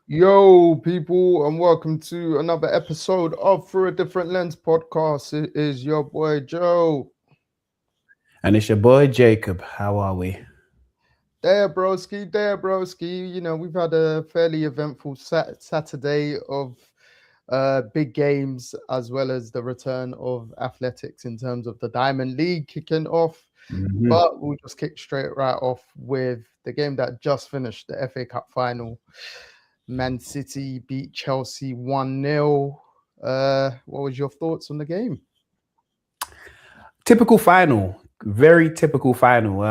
Yo, people, and welcome to another episode of Through a Different Lens podcast. It is your boy Joe. And it's your boy Jacob. How are we? There, broski. We've had a fairly eventful Saturday of big games as well as the return of athletics in terms of the Diamond League kicking off. hmm But we'll just kick straight right off with the game that just finished, the FA Cup final. Man City beat Chelsea 1-0. What was your thoughts on the game? Typical final, very typical final.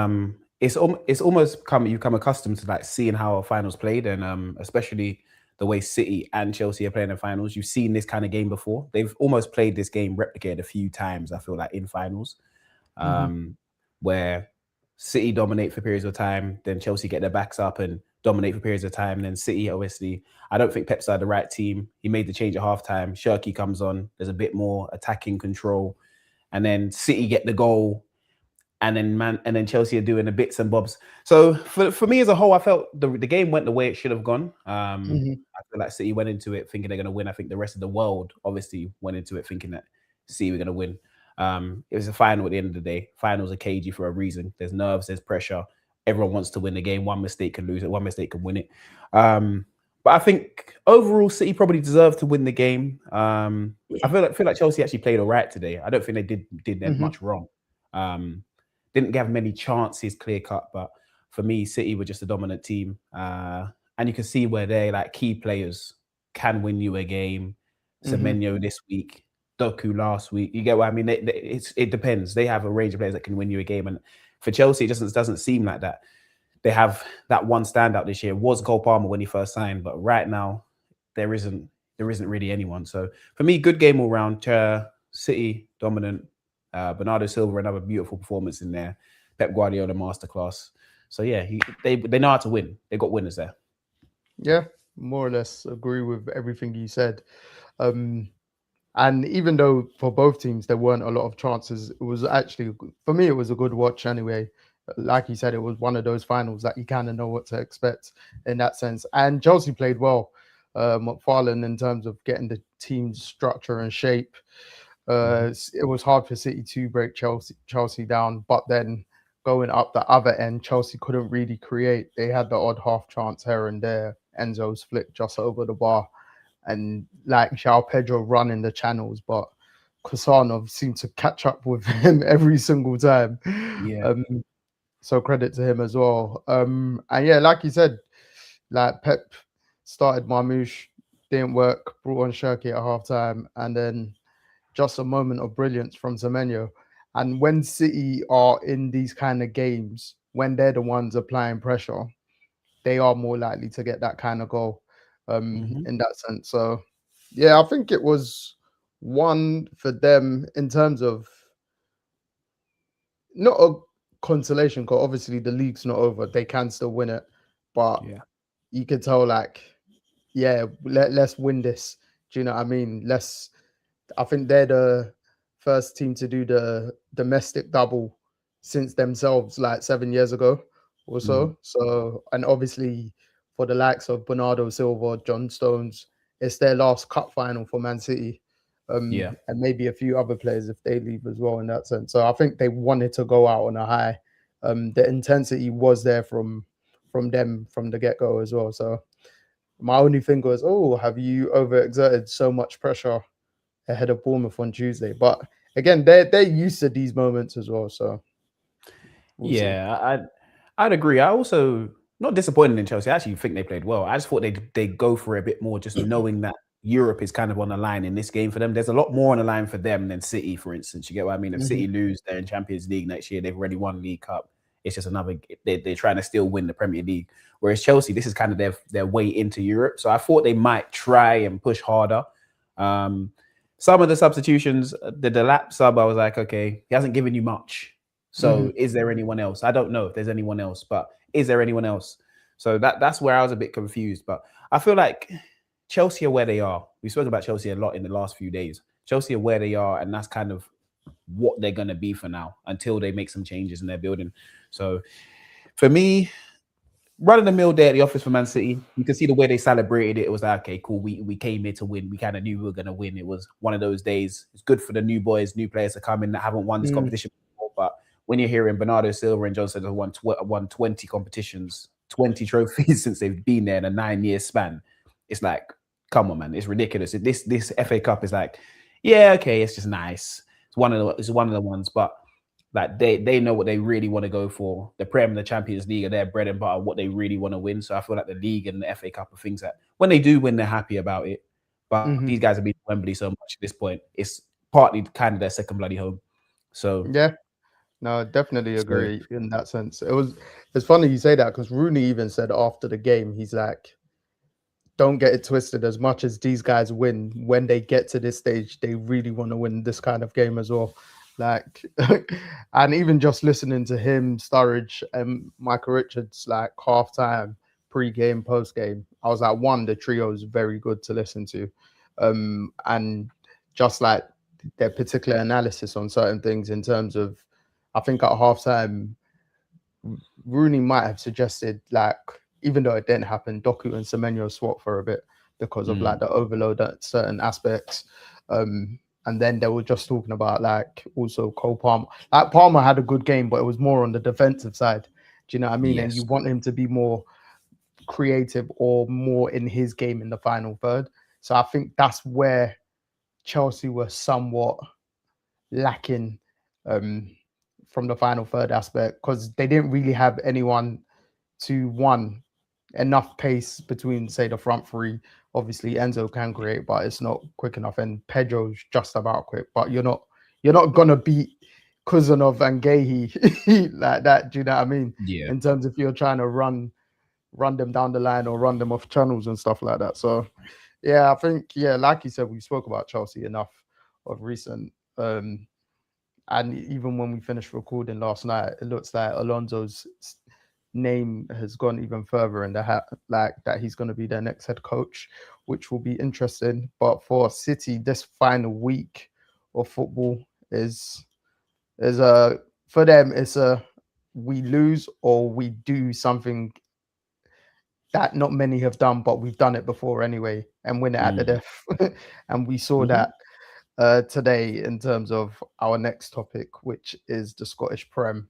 It's almost you come accustomed to like seeing how a finals played, and especially the way City and Chelsea are playing in finals. You've seen this kind of game before. They've almost played this game replicated a few times. I feel like in finals, Hmm. um, where City dominate for periods of time, then Chelsea get their backs up and dominate for periods of time. Then City, obviously, I don't think Pep's had the right team. He made the change at halftime. Shirky comes on. There's a bit more attacking control, and then City get the goal, and then Chelsea are doing the bits and bobs. So for me as a whole, I felt the game went the way it should have gone. Hmm. I feel like City went into it thinking they're going to win. I think the rest of the world obviously went into it thinking that City were going to win. It was a final at the end of the day. Finals are cagey for a reason. There's nerves, there's pressure. Everyone wants to win the game. One mistake can lose it. One mistake can win it. But I think overall, City probably deserved to win the game. I feel like Chelsea actually played all right today. I don't think they did Hmm. much wrong. Um, didn't have many chances clear cut, but for me, City were just a dominant team, and you can see where they like key players can win you a game. Hmm. Semenyo this week, Doku last week. You get what I mean? It depends. They have a range of players that can win you a game, and for Chelsea, it doesn't seem like that. They have that one standout this year was Cole Palmer when he first signed, but right now there isn't really anyone. So for me, good game all round. City dominant. Bernardo Silva, another beautiful performance in there. Pep Guardiola masterclass. So yeah, they know how to win. They got winners there. Yeah, more or less agree with everything you said. Um, and even though for both teams there weren't a lot of chances, it was actually for me it was a good watch anyway. Like you said, it was one of those finals that you kind of know what to expect in that sense. And Chelsea played well. McFarlane in terms of getting the team's structure and shape. Mm-hmm. It was hard for City to break Chelsea down, but then going up the other end, Chelsea couldn't really create. They had the odd half chance here and there. Enzo's flick just over the bar, and like João Pedro running the channels, but Kusanov seemed to catch up with him every single time. Yeah. Um, so credit to him as well. And yeah, like you said, like Pep started Marmoush, didn't work, brought on Shirky at halftime, and then just a moment of brilliance from Semenyo. And when City are in these kind of games, when they're the ones applying pressure, they are more likely to get that kind of goal Mm-hmm. in that sense. So, yeah, I think it was one for them in terms of not a consolation, because obviously the league's not over. They can still win it. But Yeah. you could tell, like, yeah, let's win this. Do you know what I mean? I think they're the first team to do the domestic double since themselves, like 7 years ago or Mm. so. So, and obviously for the likes of Bernardo Silva, John Stones, it's their last cup final for Man City. Yeah. And maybe a few other players if they leave as well in that sense. So I think they wanted to go out on a high. The intensity was there from them from the get go as well. So my only thing was, oh, have you overexerted so much pressure ahead of Bournemouth on Tuesday? But again, they're used to these moments as well, so we'll see. Yeah. I'd agree. I also not disappointed in Chelsea. I actually think they played well. I just thought they go for it a bit more, just knowing that Europe is kind of on the line in this game for them. There's a lot more on the line for them than City, for instance. You get what I mean? If Hmm. City lose, they're in Champions League next year. They've already won League Cup. It's just another. They're trying to still win the Premier League. Whereas Chelsea, this is kind of their way into Europe. So I thought they might try and push harder. Um, some of the substitutions, the Delap sub, I was like, okay, he hasn't given you much. Hmm. So is there anyone else? I don't know if there's anyone else, but is there anyone else? So that's where I was a bit confused. But I feel like Chelsea are where they are. We spoke about Chelsea a lot in the last few days. Chelsea are where they are, and that's kind of what they're gonna be for now until they make some changes in their building. So for me, Running the mill day at the office for Man City. You can see the way they celebrated it. It was like, okay, cool. We came here to win. We kind of knew we were going to win. It was one of those days. It's good for the new boys, new players to come in that haven't won this Mm, competition before. But when you're hearing Bernardo Silva and Johnson have won 20 competitions, 20 trophies since they've been there in a 9-year span, it's like, come on, man, it's ridiculous. This FA Cup is like, yeah, okay, it's just nice. It's one of the ones, but like they know what they really want to go for. The Prem and the Champions League are their bread and butter, what they really want to win. So I feel like the league and the FA Cup are things that when they do win, they're happy about it. But mhm. these guys have been to Wembley so much at this point. It's partly kind of their second bloody home. So Yeah, no, I definitely so agree in that sense. It's funny you say that because Rooney even said after the game, he's like, don't get it twisted. As much as these guys win, when they get to this stage, they really want to win this kind of game as well. Like, and even just listening to him, Sturridge, and Michael Richards, like halftime, pre-game, post-game, I was like, one, the trio is very good to listen to, and just like their particular analysis on certain things in terms of, I think at halftime, Rooney might have suggested, like, even though it didn't happen, Doku and Semenyo swap for a bit because of like the overload at certain aspects. And then they were just talking about like also Cole Palmer. Like Palmer had a good game, but it was more on the defensive side. Do you know what I mean? And you yes. want him to be more creative or more in his game in the final third. So I think that's where Chelsea were somewhat lacking um, from the final third aspect because they didn't really have anyone to one enough pace between say the front three. Obviously Enzo can create, but it's not quick enough, and Pedro's just about quick, but you're not gonna beat Kuzanov and Gahey like that. Do you know what I mean? Yeah. In terms if you're trying to run them down the line or run them off channels and stuff like that. So yeah, I think like you said, we spoke about Chelsea enough of recent. And even when we finished recording last night, it looks like Alonso's name has gone even further in the hat, like that he's going to be their next head coach, which will be interesting. But for City, this final week of football is a for them. It's a we lose or we do something that not many have done, but we've done it before anyway, and win it at the death. And we saw Mhm. that today in terms of our next topic, which is the Scottish Prem,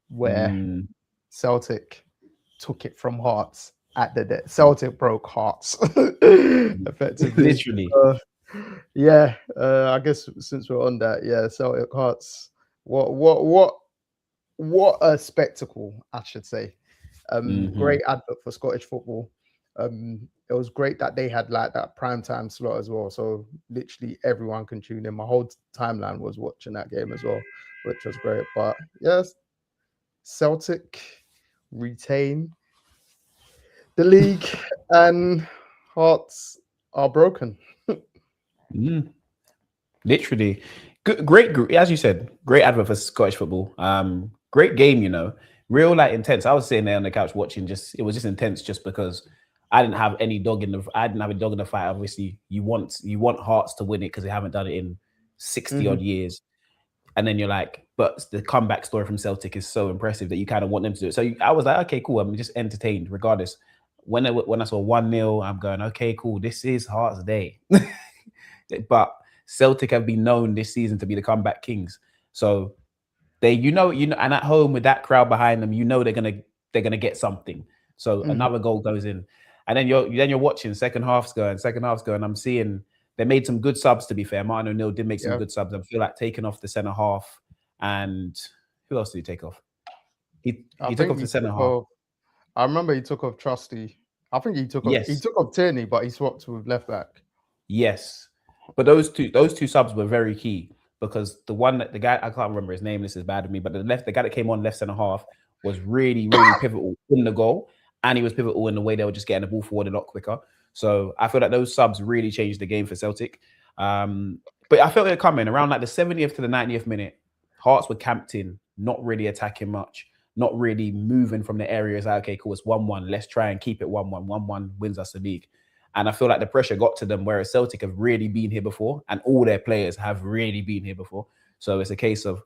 where Mm. Celtic took it from Hearts at the death. Celtic broke Hearts effectively. Literally. I guess since we're on that, Celtic Hearts. What a spectacle, I should say. Great advert for Scottish football. It was great that they had like that prime time slot as well. So literally everyone can tune in. My whole timeline was watching that game as well, which was great. But yes, Celtic retain the league and Hearts are broken. Mm. Literally. Great, as you said, great advert for Scottish football. Great game, real like intense. I was sitting there on the couch watching. It was just intense, just because I didn't have any dog in the. I didn't have a dog in the fight. Obviously, you want Hearts to win it because they haven't done it in 60 odd years. And then you're like, but the comeback story from Celtic is so impressive that you kind of want them to do it. So I was like, okay, cool. I'm just entertained regardless. When I saw 1-0, I'm going, okay, cool. This is Hearts' day. But Celtic have been known this season to be the comeback kings. So they, and at home with that crowd behind them, they're gonna get something. So another goal goes in, and then you're watching second half's going. I'm seeing they made some good subs. To be fair, Martin O'Neill did make some good subs. I feel like taking off the centre half, and who else did he take off? He took off the centre half. I remember he took off Trusty. I think he took Yes, off Tierney, but he swapped with left back. yes. But those two subs were very key, because the guy, I can't remember his name. This is bad of me, but the guy that came on left centre half was really, really pivotal in the goal, and he was pivotal in the way they were just getting the ball forward a lot quicker. So I feel like those subs really changed the game for Celtic. But I felt it coming around like the 70th to the 90th minute. Hearts were camped in, not really attacking much, not really moving from the areas. Like, okay, cool, it's 1-1. Let's try and keep it 1-1. 1-1 wins us the league. And I feel like the pressure got to them, whereas Celtic have really been here before, and all their players have really been here before. So it's a case of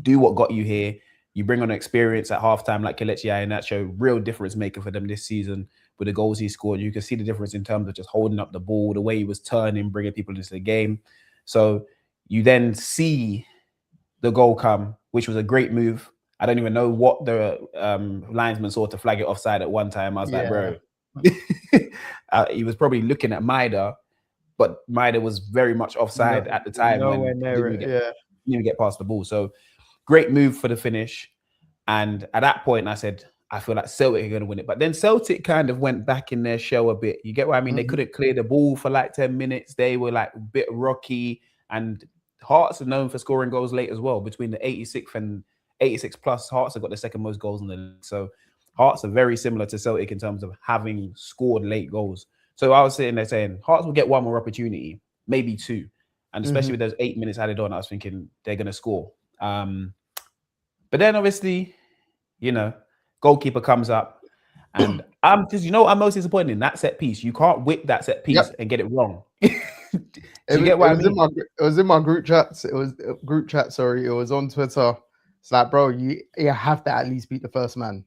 do what got you here, You bring on experience at halftime like Kelechi Iheanacho, real difference maker for them this season with the goals he scored. You can see the difference in terms of just holding up the ball, the way he was turning, bringing people into the game. So you then see the goal come, which was a great move. I don't even know what the linesman saw to flag it offside at one time. I was like, Yeah. bro, he was probably looking at Maida, but Maida was very much offside No, at the time nowhere when he near it. Yeah. didn't even get past the ball. So great move for the finish. And at that point, I said, I feel like Celtic are going to win it. But then Celtic kind of went back in their shell a bit. You get what I mean? They Mhm. couldn't clear the ball for like 10 minutes. They were like a bit rocky. And Hearts are known for scoring goals late as well. Between the 86th and 86 plus, Hearts have got the second most goals in the league. So Hearts are very similar to Celtic in terms of having scored late goals. So I was sitting there saying, Hearts will get one more opportunity, maybe two. And especially with Mhm. those 8 minutes added on, I was thinking they're going to score. But then obviously, you know, goalkeeper comes up, and I'm just, I'm most disappointed in that set piece. You can't whip that set piece Yep. and get it wrong. Do you get It what I was in mean? my it was in my group chats. It was group chat. Sorry, it was on Twitter. It's like, bro, you have to at least beat the first man.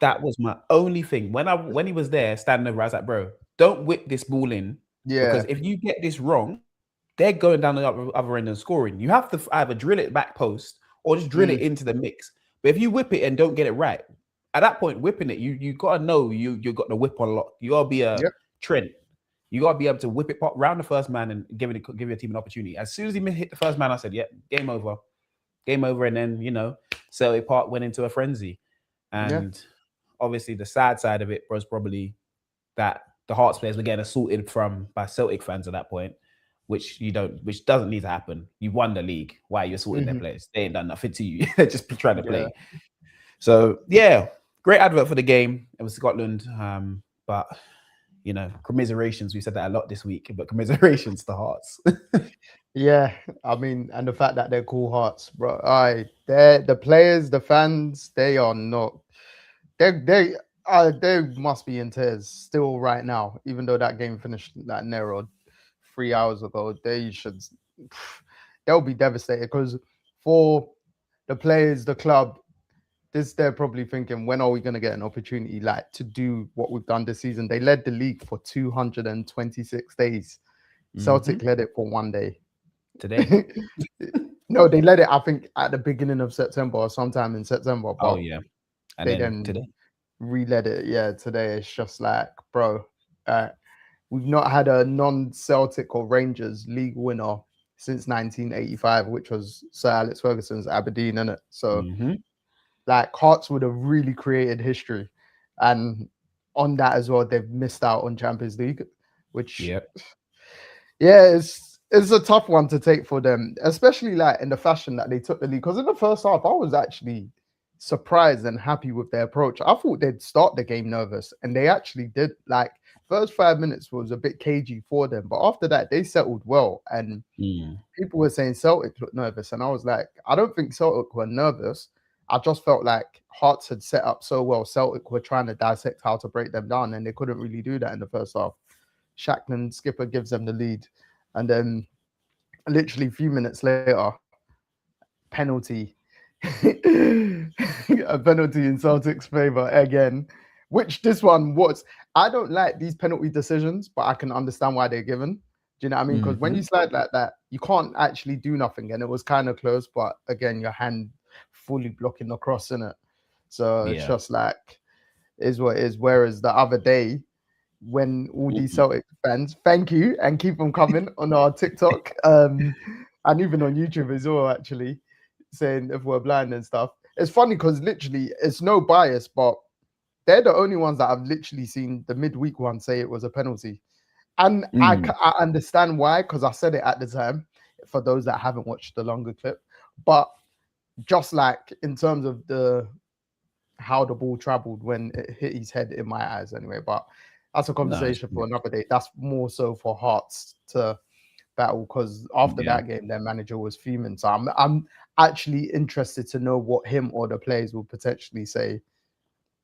That was my only thing. When he was there standing over, I was like, bro, don't whip this ball in, because Yeah. if you get this wrong, they're going down the other end and scoring. You have to either drill it back post or just drill it Mm. into the mix. But if you whip it and don't get it right, at that point, whipping it, you gotta know you got the whip on lock. You gotta be a Yep. Trent. You gotta be able to whip it pop round the first man and give your team an opportunity. As soon as he hit the first man, I said, "Yeah, game over." And then Celtic Park went into a frenzy. Yeah. And obviously, the sad side of it was probably that the Hearts players were getting assaulted by Celtic fans at that point, which doesn't need to happen. You won the league. Why are you assaulting their Mhm. players? They ain't done nothing to you. They're just trying to Yeah. play. So yeah, great advert for the game. It was Scotland, but commiserations. We said that a lot this week, but commiserations to Hearts. Yeah, I mean, and the fact that they're cool hearts, bro. They're the players, the fans. They are not. They must be in tears still right now, even though that game finished like narrow 3 hours ago. They should. They'll be devastated because for the players, the club, this they're probably thinking, when are we going to get an opportunity like to do what we've done this season? They led the league for 226 days. Celtic Mhm. led it for 1 day. Today. No, they let it, I think, at the beginning of September or sometime in September, Oh but yeah, and they then then today. re-let it. Yeah, today it's just like, bro, uh, we've not had a non-Celtic or Rangers league winner since 1985, which was Sir Alex Ferguson's Aberdeen, innit? So, Hmm. like, Hearts would have really created history. And on that as well, they've missed out on Champions League, which Yep. yeah, it's a tough one to take for them, especially like in the fashion that they took the lead. Because in the first half, I was actually surprised and happy with their approach. I thought they'd start the game nervous, and they actually did. Like first 5 minutes was a bit cagey for them, but after that, they settled well. And Mm. people were saying Celtic looked nervous, and I was like, I don't think Celtic were nervous. I just felt like Hearts had set up so well. Celtic were trying to dissect how to break them down, and they couldn't really do that in the first half. Shackland skipper gives them the lead, and then literally a few minutes later, penalty, a penalty in Celtic's favor again. Which this one was. I don't like these penalty decisions, but I can understand why they're given. Do you know what I mean? Because when Hmm. you slide like that, you can't actually do nothing, and it was kind of close. But again, your hand fully blocking the cross in it, so it's Yeah. just like is what it is. Whereas the other day, when all these Mm-mm. Celtic fans, thank you, and keep them coming on our TikTok, and even on YouTube as well, actually, saying if we're blind and stuff. It's funny because literally it's no bias, but they're the only ones that I've literally seen the midweek one say it was a penalty. And Mm. I understand why, because I said it at the time, for those that haven't watched the longer clip. But just like in terms of the how the ball traveled when it hit his head in my eyes anyway. But that's a No, it's conversation for another day. That's more so for Hearts to battle because after yeah. that game, their manager was fuming. So I'm actually interested to know what him or the players will potentially say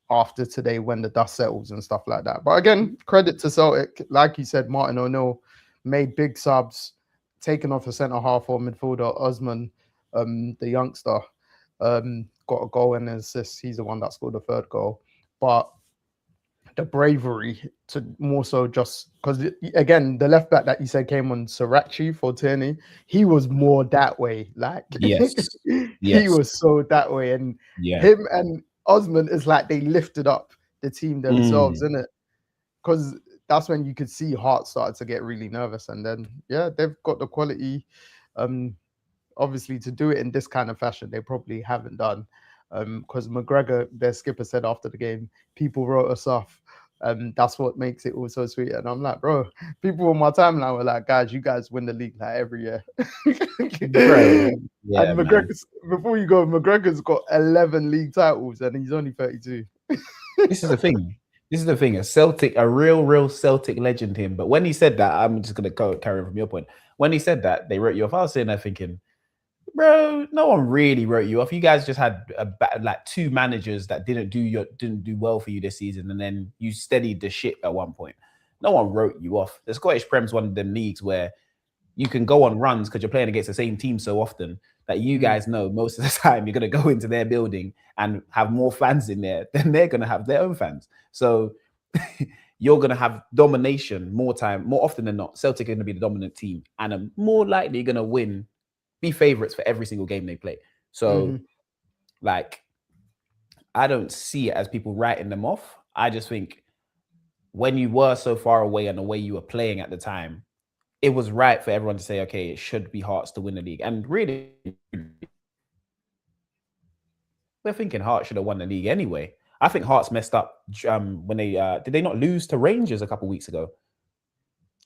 after today when the dust settles and stuff like that. But again, credit to Celtic. Like you said, Martin O'Neill made big subs, taking off a centre half or midfielder, Osman, the youngster. got a goal and an assist. He's the one that scored the third goal. But the bravery to more so just because again the left back that you said came on Sriracha for Tierney, he was more that way. Like Yes. he Yes. was so that way, and Yeah. him and Osman is like they lifted up the team themselves, Mm. isn't it? Because that's when you could see Hart started to get really nervous, and then yeah, they've got the quality. Obviously, to do it in this kind of fashion, they probably haven't done. Because McGregor, their skipper, said after the game, people wrote us off. That's what makes it all so sweet. And I'm like, bro, people on my timeline were like, guys, you guys win the league like every year. Bro. Yeah, And man. McGregor's, before you go, McGregor's got 11 league titles and he's only 32. This is the thing. This is the thing. A real Celtic legend, him. But when he said that, I'm just gonna carry on from your point. When he said that, they wrote you off. I was sitting there thinking, bro, no one really wrote you off. You guys just had like two managers that didn't do well for you this season, and then you steadied the ship at one point. No one wrote you off. The Scottish Prem's one of them leagues where you can go on runs because you're playing against the same team so often that you guys know most of the time you're going to go into their building and have more fans in there than they're going to have their own fans. So you're going to have domination more often than not. Celtic are going to be the dominant team and are more likely going to be favorites for every single game they play. So like, I don't see it as people writing them off. I just think when you were so far away and the way you were playing at the time, it was right for everyone to say, okay, it should be Hearts to win the league. And really, we're thinking Hearts should have won the league anyway. I think Hearts messed up when they did they not lose to Rangers a couple of weeks ago?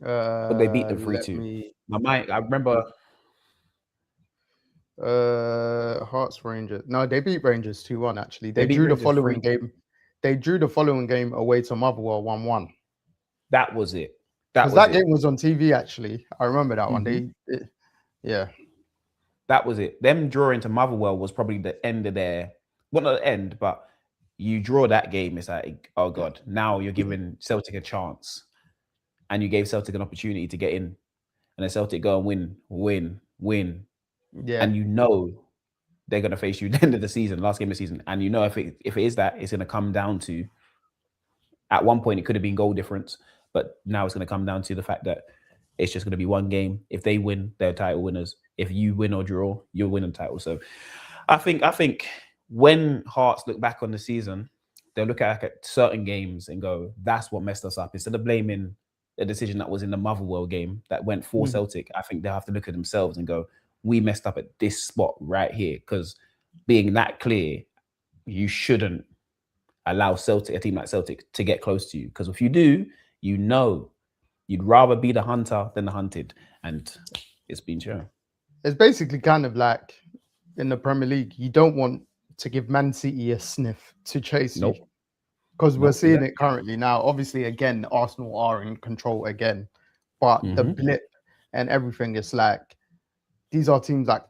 But they beat them 3-2. I remember. Hearts Rangers. No, they beat Rangers 2-1 actually. They beat drew the Rangers following 3-2. game. They drew the following game away to Motherwell 1-1. That was it. Because that game was on TV actually. I remember that one. Yeah. That was it. Them drawing to Motherwell was probably the end of their, well, not the end, but you draw that game, it's like, oh God, now you're giving Celtic a chance. And you gave Celtic an opportunity to get in. And then Celtic go and win. Yeah. And you know they're going to face you at the end of the season, last game of the season. And you know if it is that, it's going to come down to, at one point it could have been goal difference, but now it's going to come down to the fact that it's just going to be one game. If they win, they're title winners. If you win or draw, you'll win the title. So I think when Hearts look back on the season, they'll look at certain games and go, that's what messed us up. Instead of blaming the decision that was in the Motherwell game that went for Celtic, I think they'll have to look at themselves and go, we messed up at this spot right here. Because being that clear, you shouldn't allow a team like Celtic to get close to you. Because if you do, you know you'd rather be the hunter than the hunted. And it's been shown. It's basically kind of like in the Premier League, you don't want to give Man City a sniff to chase you. Because we're seeing it currently now. Obviously, again, Arsenal are in control again. But the blip and everything is like, these are teams like,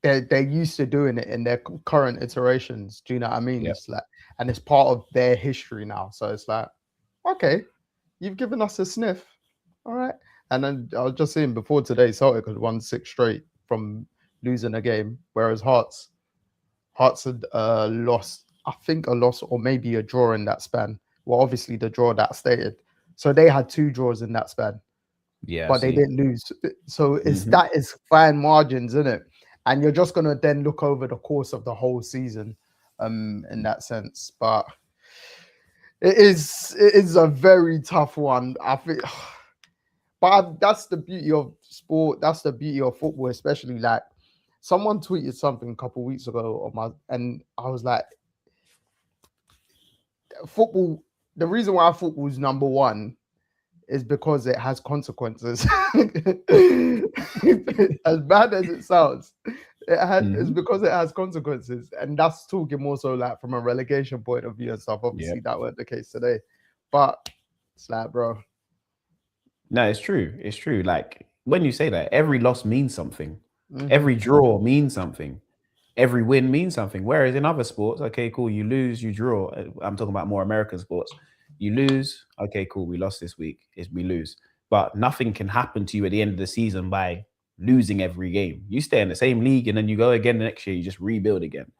they're used to doing it in their current iterations. Do you know what I mean? It's like, and it's part of their history now. So it's like, okay, you've given us a sniff. All right. And then I was just saying before today, Celtic had won 6 straight from losing a game, whereas Hearts had lost, I think a loss or maybe a draw in that span. Well, obviously the draw that stated. So they had 2 draws in that span. Yeah, but they didn't lose. So it's that is fine margins, isn't it? And you're just gonna then look over the course of the whole season, in that sense. But it is a very tough one. I think. But that's the beauty of sport. That's the beauty of football, especially like someone tweeted something a couple of weeks ago and I was like, football. The reason why football is number one is because it has consequences. As bad as it sounds, it's because it has consequences, and that's talking more so like from a relegation point of view and stuff. Obviously, that weren't the case today, but it's like, bro. No, it's true. It's true. Like when you say that, every loss means something. Every draw means something. Every win means something. Whereas in other sports, okay, cool, you lose, you draw. I'm talking about more American sports. You lose, okay, cool, we lost this week. We lose. But nothing can happen to you at the end of the season by losing every game. You stay in the same league and then you go again the next year, you just rebuild again.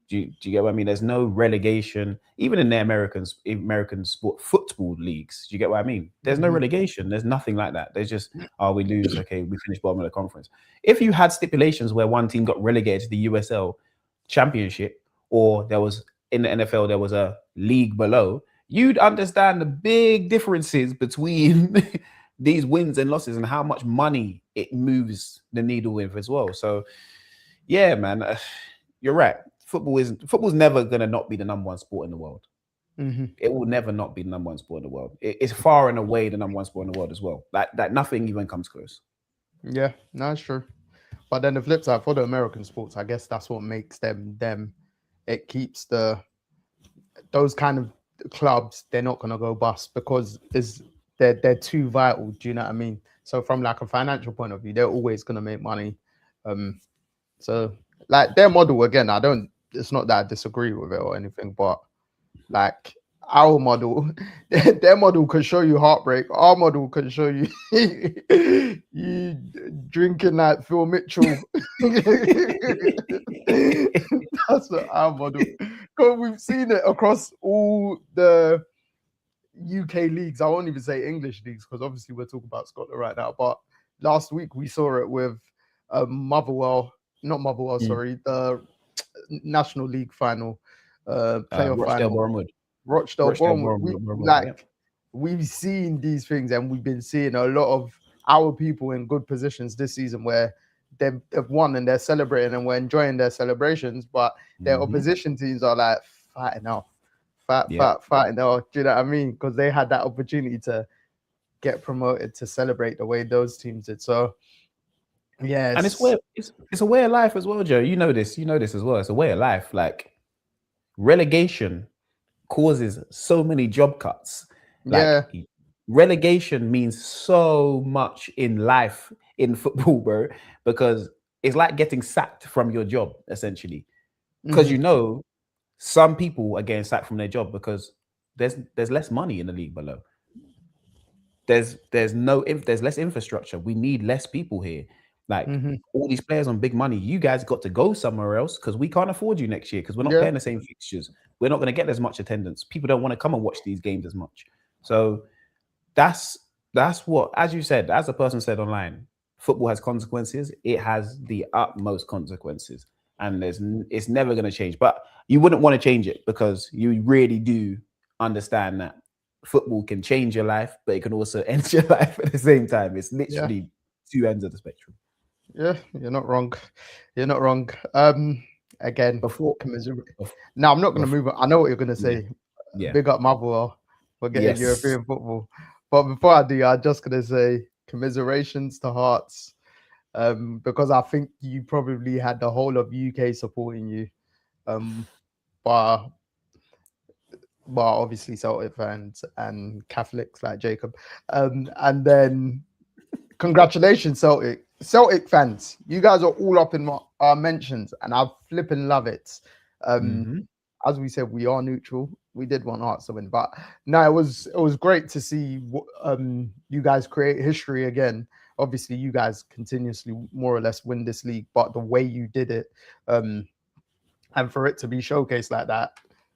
Do you get what I mean? There's no relegation, even in the American sport football leagues. Do you get what I mean? There's no Mhm. relegation. There's nothing like that. There's just, oh, we lose. Okay, we finish bottom of the conference. If you had stipulations where one team got relegated to the USL Championship, or there was in the NFL there was a league below, you'd understand the big differences between these wins and losses and how much money it moves the needle with as well. So, yeah, man, you're right. Football's never gonna not be the number one sport in the world. Mhm. It will never not be the number one sport in the world. It's far and away the number one sport in the world as well. Like nothing even comes close. Yeah, no, that's true. But then the flip side for the American sports, I guess that's what makes them them. It keeps those kind of clubs. They're not gonna go bust because they're too vital. Do you know what I mean? So from like a financial point of view, they're always gonna make money. Um, so like their model again, I don't. It's not that I disagree with it or anything, but like our model, their model could show you heartbreak. Our model could show you you drinking like Phil Mitchell. That's what our model. Because we've seen it across all the UK leagues. I won't even say English leagues because obviously we're talking about Scotland right now. But last week we saw it with Motherwell, not Motherwell, Mm. sorry, the National League final, playoff Rochdale, final. Bournemouth. Rochdale, Rochdale, Bournemouth. Yeah. We've seen these things, and we've been seeing a lot of our people in good positions this season where they've won and they're celebrating and we're enjoying their celebrations, but their Mhm. opposition teams are like fighting out, Yep. fighting out. Do you know what I mean? Because they had that opportunity to get promoted to celebrate the way those teams did. So And it's yes, way it's a way of life as well, Joe. You know this. You know this as well. It's a way of life. Like relegation causes so many job cuts. Like yeah, relegation means so much in life in football, bro, because it's like getting sacked from your job essentially. Because hmm, you know some people are getting sacked from their job because there's less money in the league below. There's less infrastructure. We need less people here. Like hmm, all these players on big money, you guys got to go somewhere else because we can't afford you next year because we're not yeah, playing the same fixtures. We're not going to get as much attendance. People don't want to come and watch these games as much. So that's that's what, as you said, as a person said online, football has consequences. It has the utmost consequences, and it's never going to change. But you wouldn't want to change it because you really do understand that football can change your life, but it can also end your life at the same time. It's yeah, literally two ends of the spectrum. yeah. You're not wrong. You're not wrong. Again, Before, commiserate. bef- Now I'm not going to before, move on. I know what you're going to yeah, say. yeah, Big up Motherwell for getting yes. European football. But before I do, I'm just going to say commiserations to Hearts, because I think you probably had the whole of UK supporting you, but obviously Celtic fans and Catholics like Jacob, and then congratulations Celtic fans. You guys are all up in my mentions, and I flipping love it. Um, Hmm. as we said, we are neutral. We did want Hearts to win, but no, it was great to see you guys create history again. Obviously, you guys continuously more or less win this league, but the way you did it, um, and for it to be showcased like that,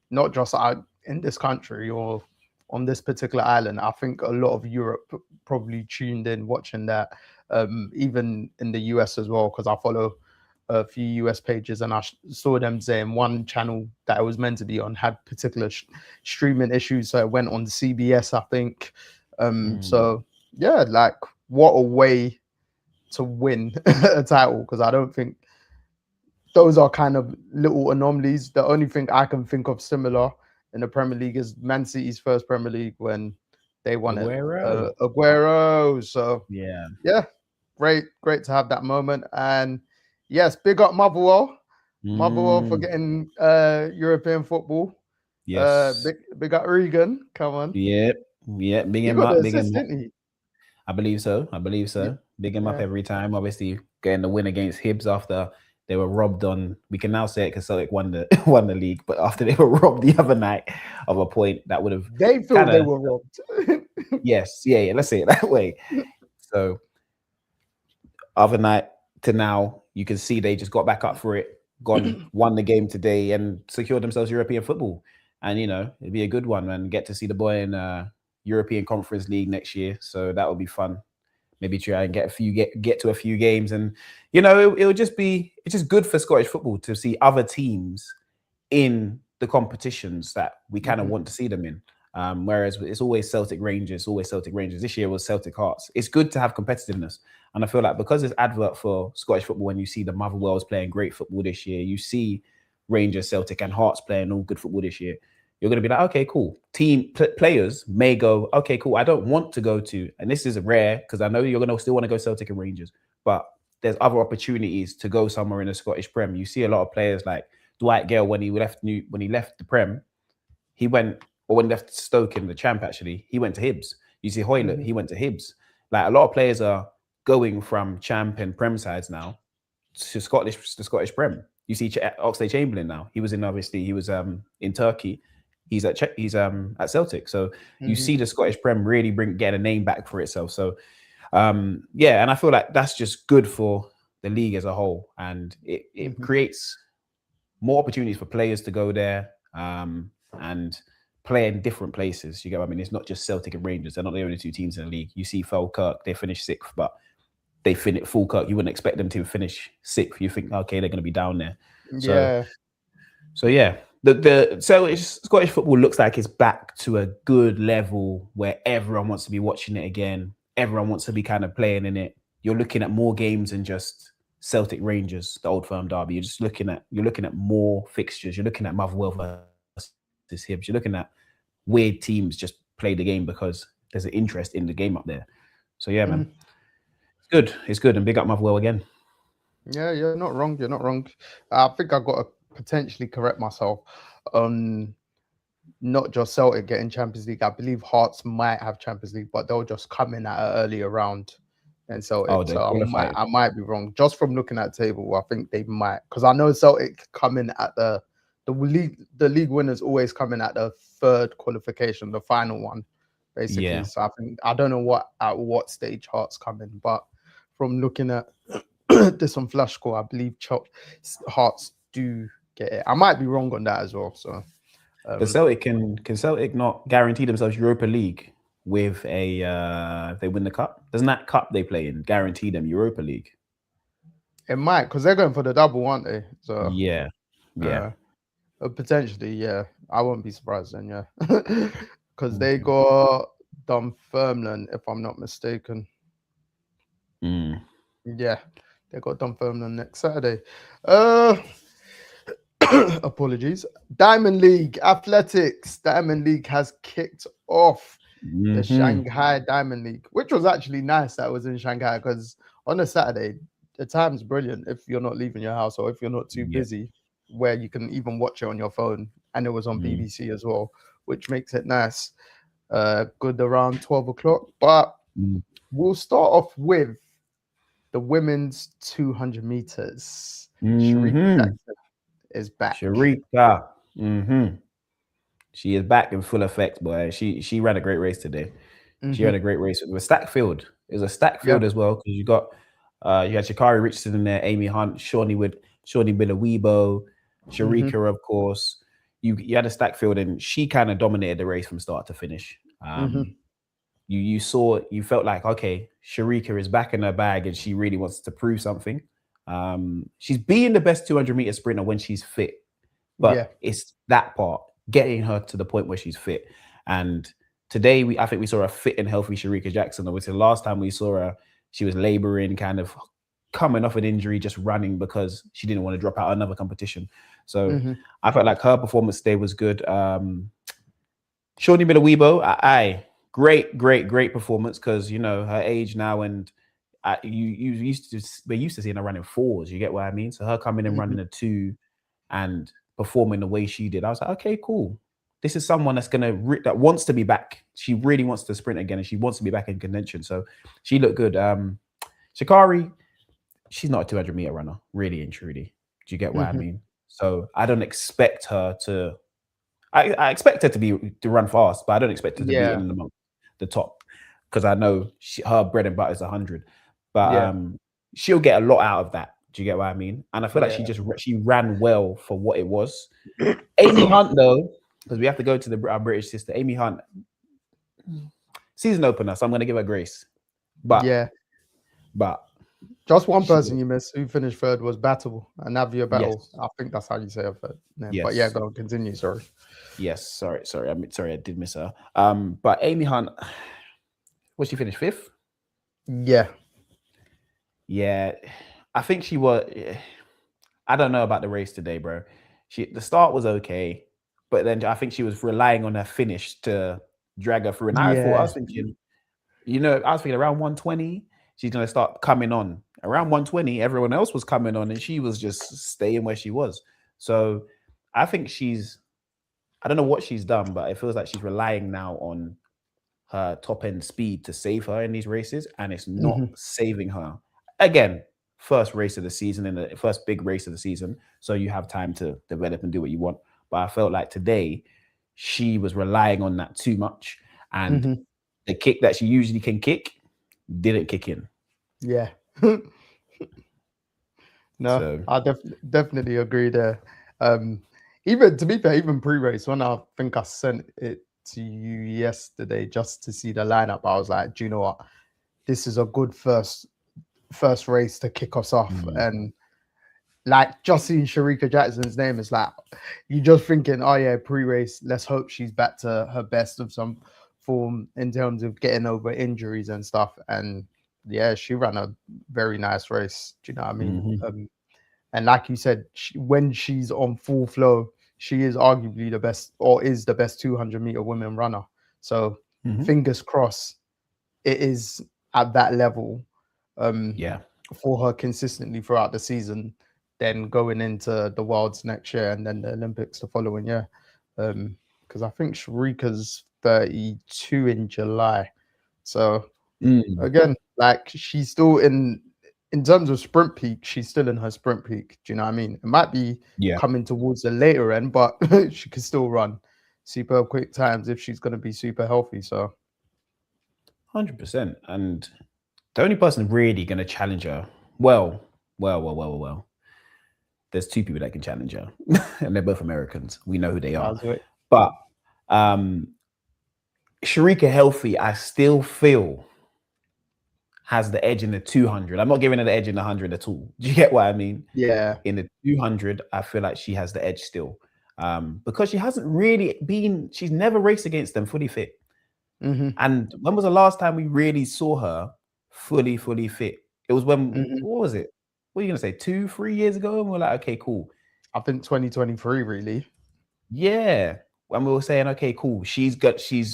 not just out in this country or on this particular island, I think a lot of Europe probably tuned in watching that, even in the US as well, because I follow a few US pages and I saw them saying one channel that it was meant to be on had particular streaming issues, so it went on CBS, I think. Mm. So yeah, like what a way to win a title, because I don't think those are kind of little anomalies. The only thing I can think of similar in the Premier League is Man City's first Premier League when they won it. Aguero. Aguero. So Yeah. yeah, great to have that moment. And yes, big up Motherwell for Mm. getting European football. Yes. Big up Regan. Come on, Yep. Yep. Big he him got the up. Big him assist, up. didn't he? I believe so. I believe so. Big him up Yeah, every time. Obviously, getting the win against Hibs after they were robbed on. We can now say it because Celtic won the won the league, but after they were robbed the other night of a point that would have they feel kind they of, were robbed. yes, yeah. Let's say it that way. So other night to now, you can see they just got back up for it. won the game today, and secured themselves European football. And it'd be a good one, and get to see the boy in European Conference League next year. So that would be fun. Maybe try and get to a few games, and it'll just be it's just good for Scottish football to see other teams in the competitions that we kind of want to see them in. Whereas it's always Celtic Rangers, This year was Celtic Hearts. It's good to have competitiveness. And I feel like because it's advert for Scottish football, when you see the Motherwells playing great football this year, you see Rangers, Celtic and Hearts playing all good football this year, you're going to be like, okay, cool. Players may go, okay, cool. I don't want to go to, and this is rare because I know you're going to still want to go Celtic and Rangers, but there's other opportunities to go somewhere in the Scottish Prem. You see a lot of players like Dwight Gale when he left the Prem, he went, or when he left Stoke in the Champ, actually, he went to Hibs. You see Hoylett, he went to Hibs. Like a lot of players are going from Champ and Prem sides now to the Scottish Prem. You see Oxlade-Chamberlain now. He was in Turkey. He's at Celtic. So you see the Scottish Prem really get a name back for itself. So and I feel like that's just good for the league as a whole, and it creates more opportunities for players to go there and play in different places. You get what I mean? It's not just Celtic and Rangers. They're not the only two teams in the league. You see Falkirk, they finished 6th, but they finished Falkirk. You wouldn't expect them to finish 6th. You think, okay, they're going to be down there. So yeah, the Scottish football looks like it's back to a good level where everyone wants to be watching it again. Everyone wants to be kind of playing in it. You're looking at more games than just Celtic Rangers, the Old Firm derby. You're looking at more fixtures. You're looking at Motherwell versus Hibs. You're looking at weird teams just play the game because there's an interest in the game up there. So yeah, man, it's good, and big up Motherwell again. Yeah, you're not wrong. I think I got to potentially correct myself on not just Celtic getting Champions League. I believe Hearts might have Champions League, but they'll just come in at an earlier round. And Celtic, so I might be wrong. Just from looking at the table, I think they might, because I know Celtic come in at the league winners always come in at the third qualification, the final one, basically. Yeah. So I don't know at what stage Hearts come in, but from looking at this on Flash Score, I believe Hearts do get it. I might be wrong on that as well. So, but Celtic can Celtic not guarantee themselves Europa League with if they win the cup? Doesn't that cup they play in guarantee them Europa League? It might, because they're going for the double, aren't they? So yeah. Potentially, yeah. I won't be surprised then, yeah. Because they got Dunfermline, if I'm not mistaken. Yeah, they got Dunfermline next Saturday. Apologies. Diamond League Athletics. Diamond League has kicked off the Shanghai Diamond League, which was actually nice that was in Shanghai, because on a Saturday, the time's brilliant if you're not leaving your house or if you're not too busy, where you can even watch it on your phone. And it was on BBC as well, which makes it nice. Good around 12 o'clock. But we'll start off with the women's 200 meters. Sharika Jackson is back. Sharika. She is back in full effect, boy. She ran a great race today. She ran a great race. It was a stacked field. It was a stacked field as well, because you had Sha'Carri Richardson in there, Amy Hunt, Shawnee Billa-Weibo, Sharika, of course. You had a stacked field, and she kind of dominated the race from start to finish. You felt like, okay, Sharika is back in her bag and she really wants to prove something. She's being the best 200-meter sprinter when she's fit, but it's that part, getting her to the point where she's fit. And today, I think we saw a fit and healthy Sharika Jackson. Obviously, the last time we saw her, she was laboring, kind of coming off an injury, just running because she didn't want to drop out another competition. So I felt like her performance today was good. Shawnee Billa-Weibo, great performance, because her age now, and we're used to seeing her running 4s. You get what I mean? So her coming and running a 2 and performing the way she did, I was like, okay, cool. This is someone that wants to be back. She really wants to sprint again, and she wants to be back in contention. So she looked good. Sha'Carri, she's not a 200-meter runner, really and truly. Do you get what I mean? So I don't expect her to. I expect her to run fast, but I don't expect her to be in the top, because I know her bread and butter is 100. But she'll get a lot out of that. Do you get what I mean? And I feel like Yeah. she ran well for what it was. Amy Hunt, though, because we have to go to our British sister. Amy Hunt, season opener, so I'm going to give her grace. But Yeah. but Just one she, person you missed who finished third was Battle, Navia Battle. yes, I think that's how you say her third name. But yeah, yes, go on, continue. Sorry. yes. Sorry, I did miss her. But Amy Hunt, was she finished fifth? Yeah. Yeah, I think she was. I don't know about the race today, bro. The start was okay, but then I think she was relying on her finish to drag her through. And I Yeah. was thinking, I was thinking around 120, she's gonna start coming on. Around 120, everyone else was coming on, and she was just staying where she was. So I think I don't know what she's done, but it feels like she's relying now on her top end speed to save her in these races, and it's not Hmm. saving her. Again, first race of the season, in the first big race of the season, so you have time to develop and do what you want. But I felt like today she was relying on that too much, and Hmm. the kick that she usually can kick didn't kick in. Yeah. No, So I definitely agree there. Um, even to be fair, even pre-race, when I think I sent it to you yesterday just to see the lineup, I was like, do you know what? This is a good first race to kick us off. And like just seeing Sharika Jackson's name is like you just thinking, oh yeah, pre-race, let's hope she's back to her best of some form in terms of getting over injuries and stuff. And yeah, she ran a very nice race. Do you know what I mean? And like you said, when she's on full flow, she is arguably the best, or is the best 200-meter women runner. So fingers crossed, it is at that level yeah, for her consistently throughout the season. Then going into the Worlds next year and then the Olympics the following year, because I think Sharika's 32 in July. So again, like she's still in terms of sprint peak, she's still in her sprint peak. Do you know what I mean? It might be yeah, coming towards the later end, but she can still run super quick times if she's going to be super healthy. So 100%. And the only person really going to challenge her, well. There's two people that can challenge her, and they're both Americans. We know who they are. that's it. But Sharika healthy, I still feel has the edge in the 200. I'm not giving her the edge in the 100 at all. Do you get what I mean? Yeah. In the 200, I feel like she has the edge still, because she hasn't really been. She's never raced against them fully fit. And when was the last time we really saw her fully fit? It was when, what was it? What are you going to say? 2-3 years ago? And we're like, okay, cool. I think 2023, really. Yeah. When we were saying, okay, cool. She's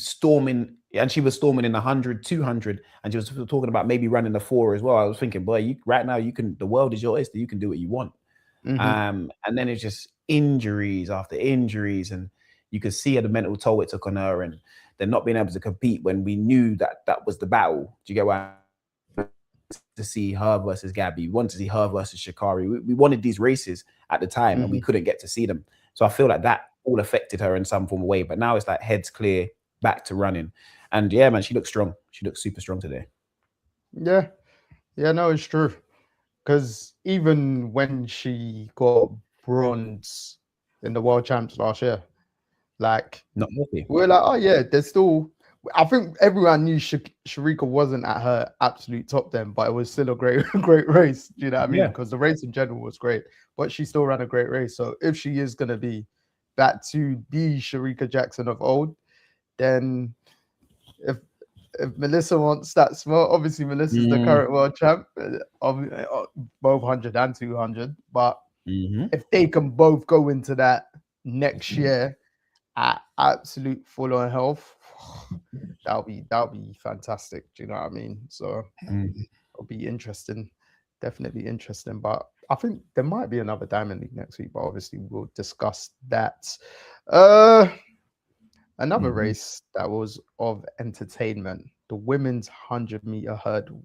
storming, and she was storming in 100, 200, and she was talking about maybe running the 4 as well. I was thinking, boy, right now the world is your oyster. You can do what you want. And then it's just injuries after injuries, and you could see the mental toll it took on her, and they're not being able to compete when we knew that was the battle. Do you get what I mean? To see her versus Gabby, we wanted to see her versus Sha'Carri. We wanted these races at the time, and we couldn't get to see them. So I feel like that all affected her in some form of way. But now it's like heads clear, back to running. And yeah, man, she looks strong. She looks super strong today. Yeah. Yeah, no, it's true. Because even when she got bronze in the World Champs last year, like Not healthy. we're like, oh yeah, there's still. I think everyone knew Sharika wasn't at her absolute top then, but it was still a great race. Do you know what I mean? Yeah. Because the race in general was great, but she still ran a great race. So if she is gonna be back to the Sharika Jackson of old, then if Melissa wants that smart, obviously Melissa's the current world champ of both 100 and 200. But if they can both go into that next year at absolute full on health, that'll be fantastic. Do you know what I mean? So it'll be interesting, definitely interesting. But I think there might be another Diamond League next week, but obviously we'll discuss that. Another race that was of entertainment, the women's 100-meter hurdle.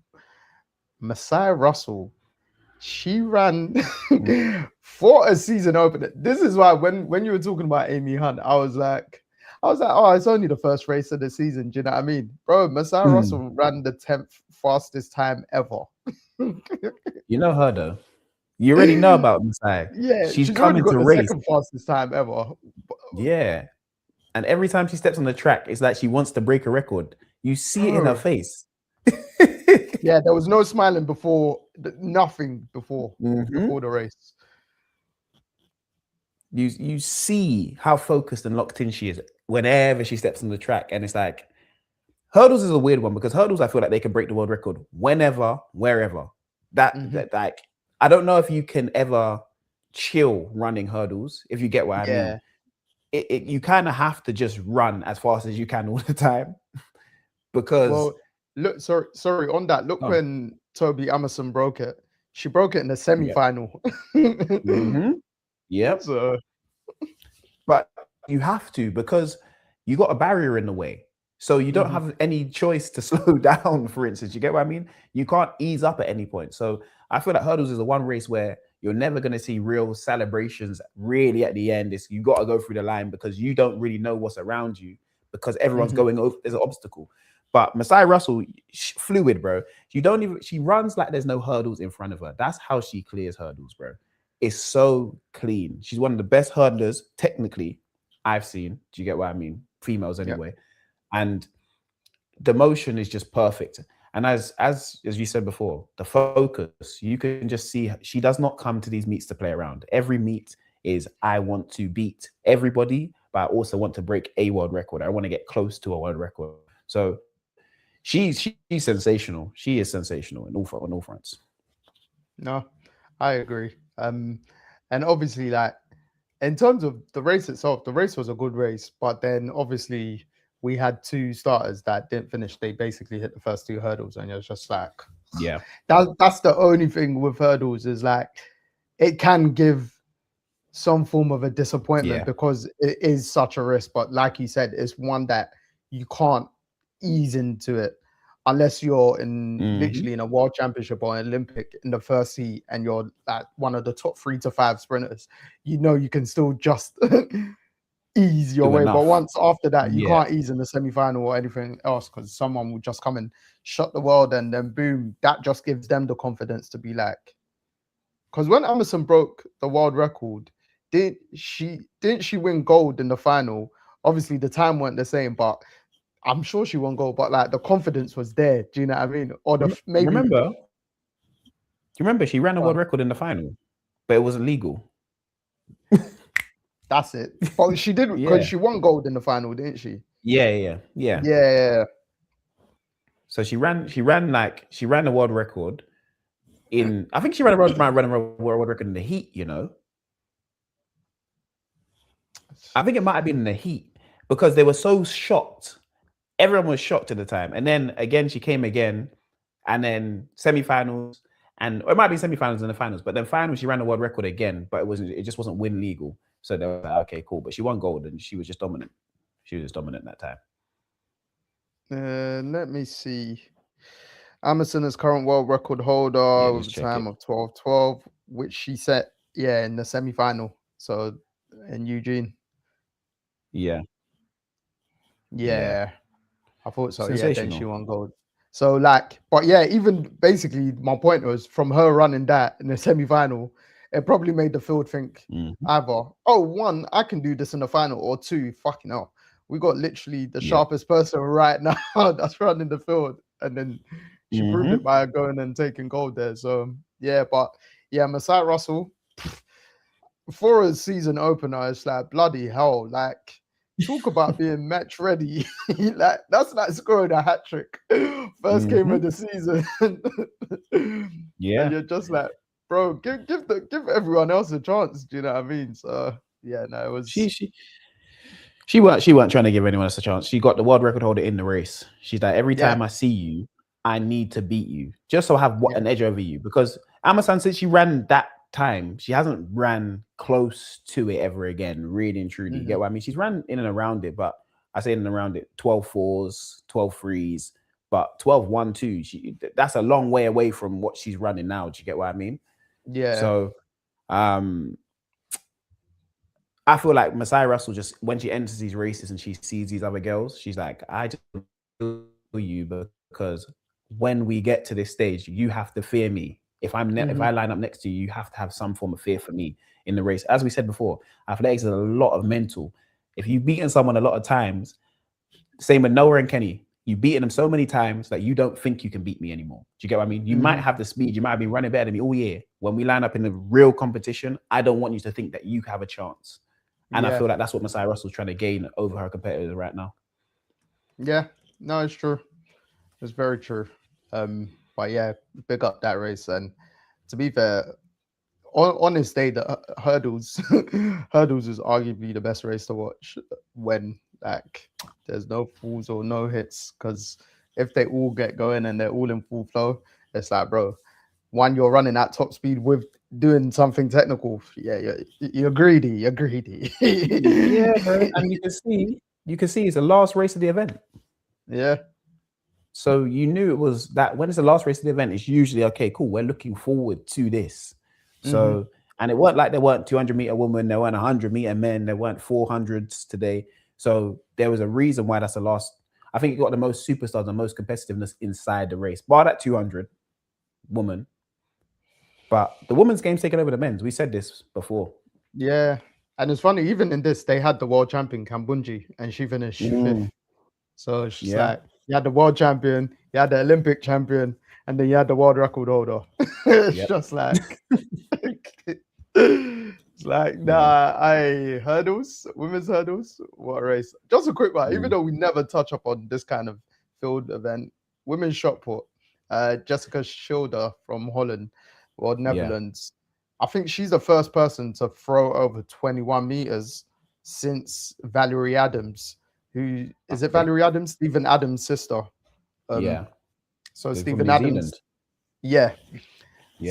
Messiah Russell, she ran for a season opener. This is why when you were talking about Amy Hunt, I was like, oh, it's only the first race of the season. Do you know what I mean? Bro, Messiah Russell ran the 10th fastest time ever. You know her though. You already know about Masai. Yeah, She's she's already coming got to the race. second fastest time ever. Yeah. And every time she steps on the track, it's like she wants to break a record. You see it in her Bro. face. Yeah, there was no smiling before, nothing before Mhm. the race. You see how focused and locked in she is whenever she steps on the track. And it's like, hurdles is a weird one because hurdles, I feel like they can break the world record whenever, wherever. Hmm. Like, I don't know if you can ever chill running hurdles, if you get what I mean. Yeah. You kind of have to just run as fast as you can all the time because, Well, look, sorry. On that, look oh, when Toby Amerson broke it. She broke it in the yeah. semi-final. Mm-hmm. Yep. So But you have to because you got a barrier in the way. So you don't mhm, have any choice to slow down, for instance. You get what I mean? You can't ease up at any point. So I feel like hurdles is the one race where you're never going to see real celebrations really at the end. It's you got to go through the line because you don't really know what's around you because everyone's mhm. going over. There's an obstacle. But Masai Russell, fluid, bro. You don't even. She runs like there's no hurdles in front of her. That's how she clears hurdles, bro. It's so clean. She's one of the best hurdlers, technically, I've seen. Do you get what I mean? Females Yeah. anyway. And the motion is just perfect. And as you said before, the focus, you can just see she does not come to these meets to play around. Every meet is I want to beat everybody, but I also want to break a world record. I want to get close to a world record. So she's sensational. She is sensational on all fronts. No, I agree. And obviously, like in terms of the race itself, the race was a good race, but then obviously we had two starters that didn't finish. They basically hit the first two hurdles, and you're just like, Yeah. that's the only thing with hurdles is like it can give some form of a disappointment Yeah. because it is such a risk. But like you said, it's one that you can't ease into it unless you're in Hmm. literally in a world championship or an Olympic in the first heat and you're at one of the top 3 to 5 sprinters. You know you can still just ease your Do way. But enough. once after that, you Yeah. can't ease in the semi-final or anything else because someone will just come and shut the world and then boom, that just gives them the confidence to be like, because when Emerson broke the world record, didn't she win gold in the final? Obviously, the time weren't the same, but I'm sure she won gold. But like the confidence was there. Do you know what I mean? Or maybe Remember, you remember she ran a world well, record in the final, but it wasn't legal. that's it. But she did because Yeah. she won gold in the final, didn't she? Yeah. Yeah. So she ran the world record in. I think she ran a world record in the heat. I think it might have been in the heat because they were so shocked. Everyone was shocked at the time, and then again she came again, and then semifinals, and or it might be semifinals and the finals, but then finals she ran the world record again, but it just wasn't win legal. So they were like, okay, cool, but she won gold and she was just dominant. She was dominant that time. Let me see. Emerson is current world record Yeah, holder let's with a check time it. of 12:12, which she set, yeah, in the semi-final. So in Eugene. Yeah, yeah, Yeah, I thought so. Yeah, then she sensational. won gold. So like, but yeah, even basically my point was from her running that in the semi-final, it probably made the field think Mhm. either, oh, one, I can do this in the final, or two, fucking hell. We got literally the Yep. sharpest person right now that's running the field. And then she proved it Hmm. by going and taking gold there. So yeah, but yeah, Masai Russell, for a season opener, it's like bloody hell. Like, talk about being match ready. Like, that's like scoring a hat trick. First game of Hmm. the season. And Yeah. you're just like, bro, give everyone else a chance. Do you know what I mean? So yeah, no, it She was she she weren't trying to give anyone else a chance. She got the world record holder in the race. She's like, every yeah, time I see you, I need to beat you just so I have yeah. an edge over you. Because Amazon, since she ran that time, she hasn't ran close to it ever again, really and truly. You Hmm. get what I mean? She's ran in and around it, but I say in and around it 12 fours, 12 threes, but 12 1 2. That's a long way away from what she's running now. Do you get what I mean? Yeah. So um I feel like Masai Russell just when she enters these races and she sees these other girls, she's like, I just feel you because when we get to this stage, you have to fear me. If I line up next to you, you have to have some form of fear for me in the race. As we said before, athletics is a lot of mental. If you've beaten someone a lot of times, same with Noah and Kenny, you've beaten them so many times that you don't think you can beat me anymore. Do you get what I mean? You might have the speed, you might have been running better than me all year. When we line up in the real competition, I don't want you to think that you have a chance. And I feel like that's what Messiah Russell's trying to gain over her competitors right now. Yeah, no, it's true. It's very true. But yeah, big up that race. And to be fair, on this day, the hurdles, hurdles is arguably the best race to watch when like there's no falls or no hits. Because if they all get going and they're all in full flow, it's like, bro, one, you're running at top speed with doing something technical. Yeah, you're greedy. You're greedy. Yeah, bro. And you can see it's the last race of the event. Yeah. So you knew it was that when it's the last race of the event, it's usually okay, cool. We're looking forward to this. So, and it weren't like there weren't 200-meter women, there weren't 100-meter men, there weren't 400s today. So there was a reason why that's the last. I think it got the most superstars and most competitiveness inside the race, bar that 200 woman. But the women's game's taken over the men's. We said this before. Yeah. And it's funny, even in this, they had the world champion, Kambunji, and she finished fifth. So it's just like, you had the world champion, you had the Olympic champion, and then you had the world record holder. It's just like, it's like, hurdles, women's hurdles, what a race. Just a quick one, even though we never touch upon this kind of field event, women's shot put, Jessica Schilder from Holland, World Netherlands. I think she's the first person to throw over 21 meters since Valerie Adams. Who is it? Valerie Adams, Stephen Adams' sister. So they're Stephen Adams. Yeah.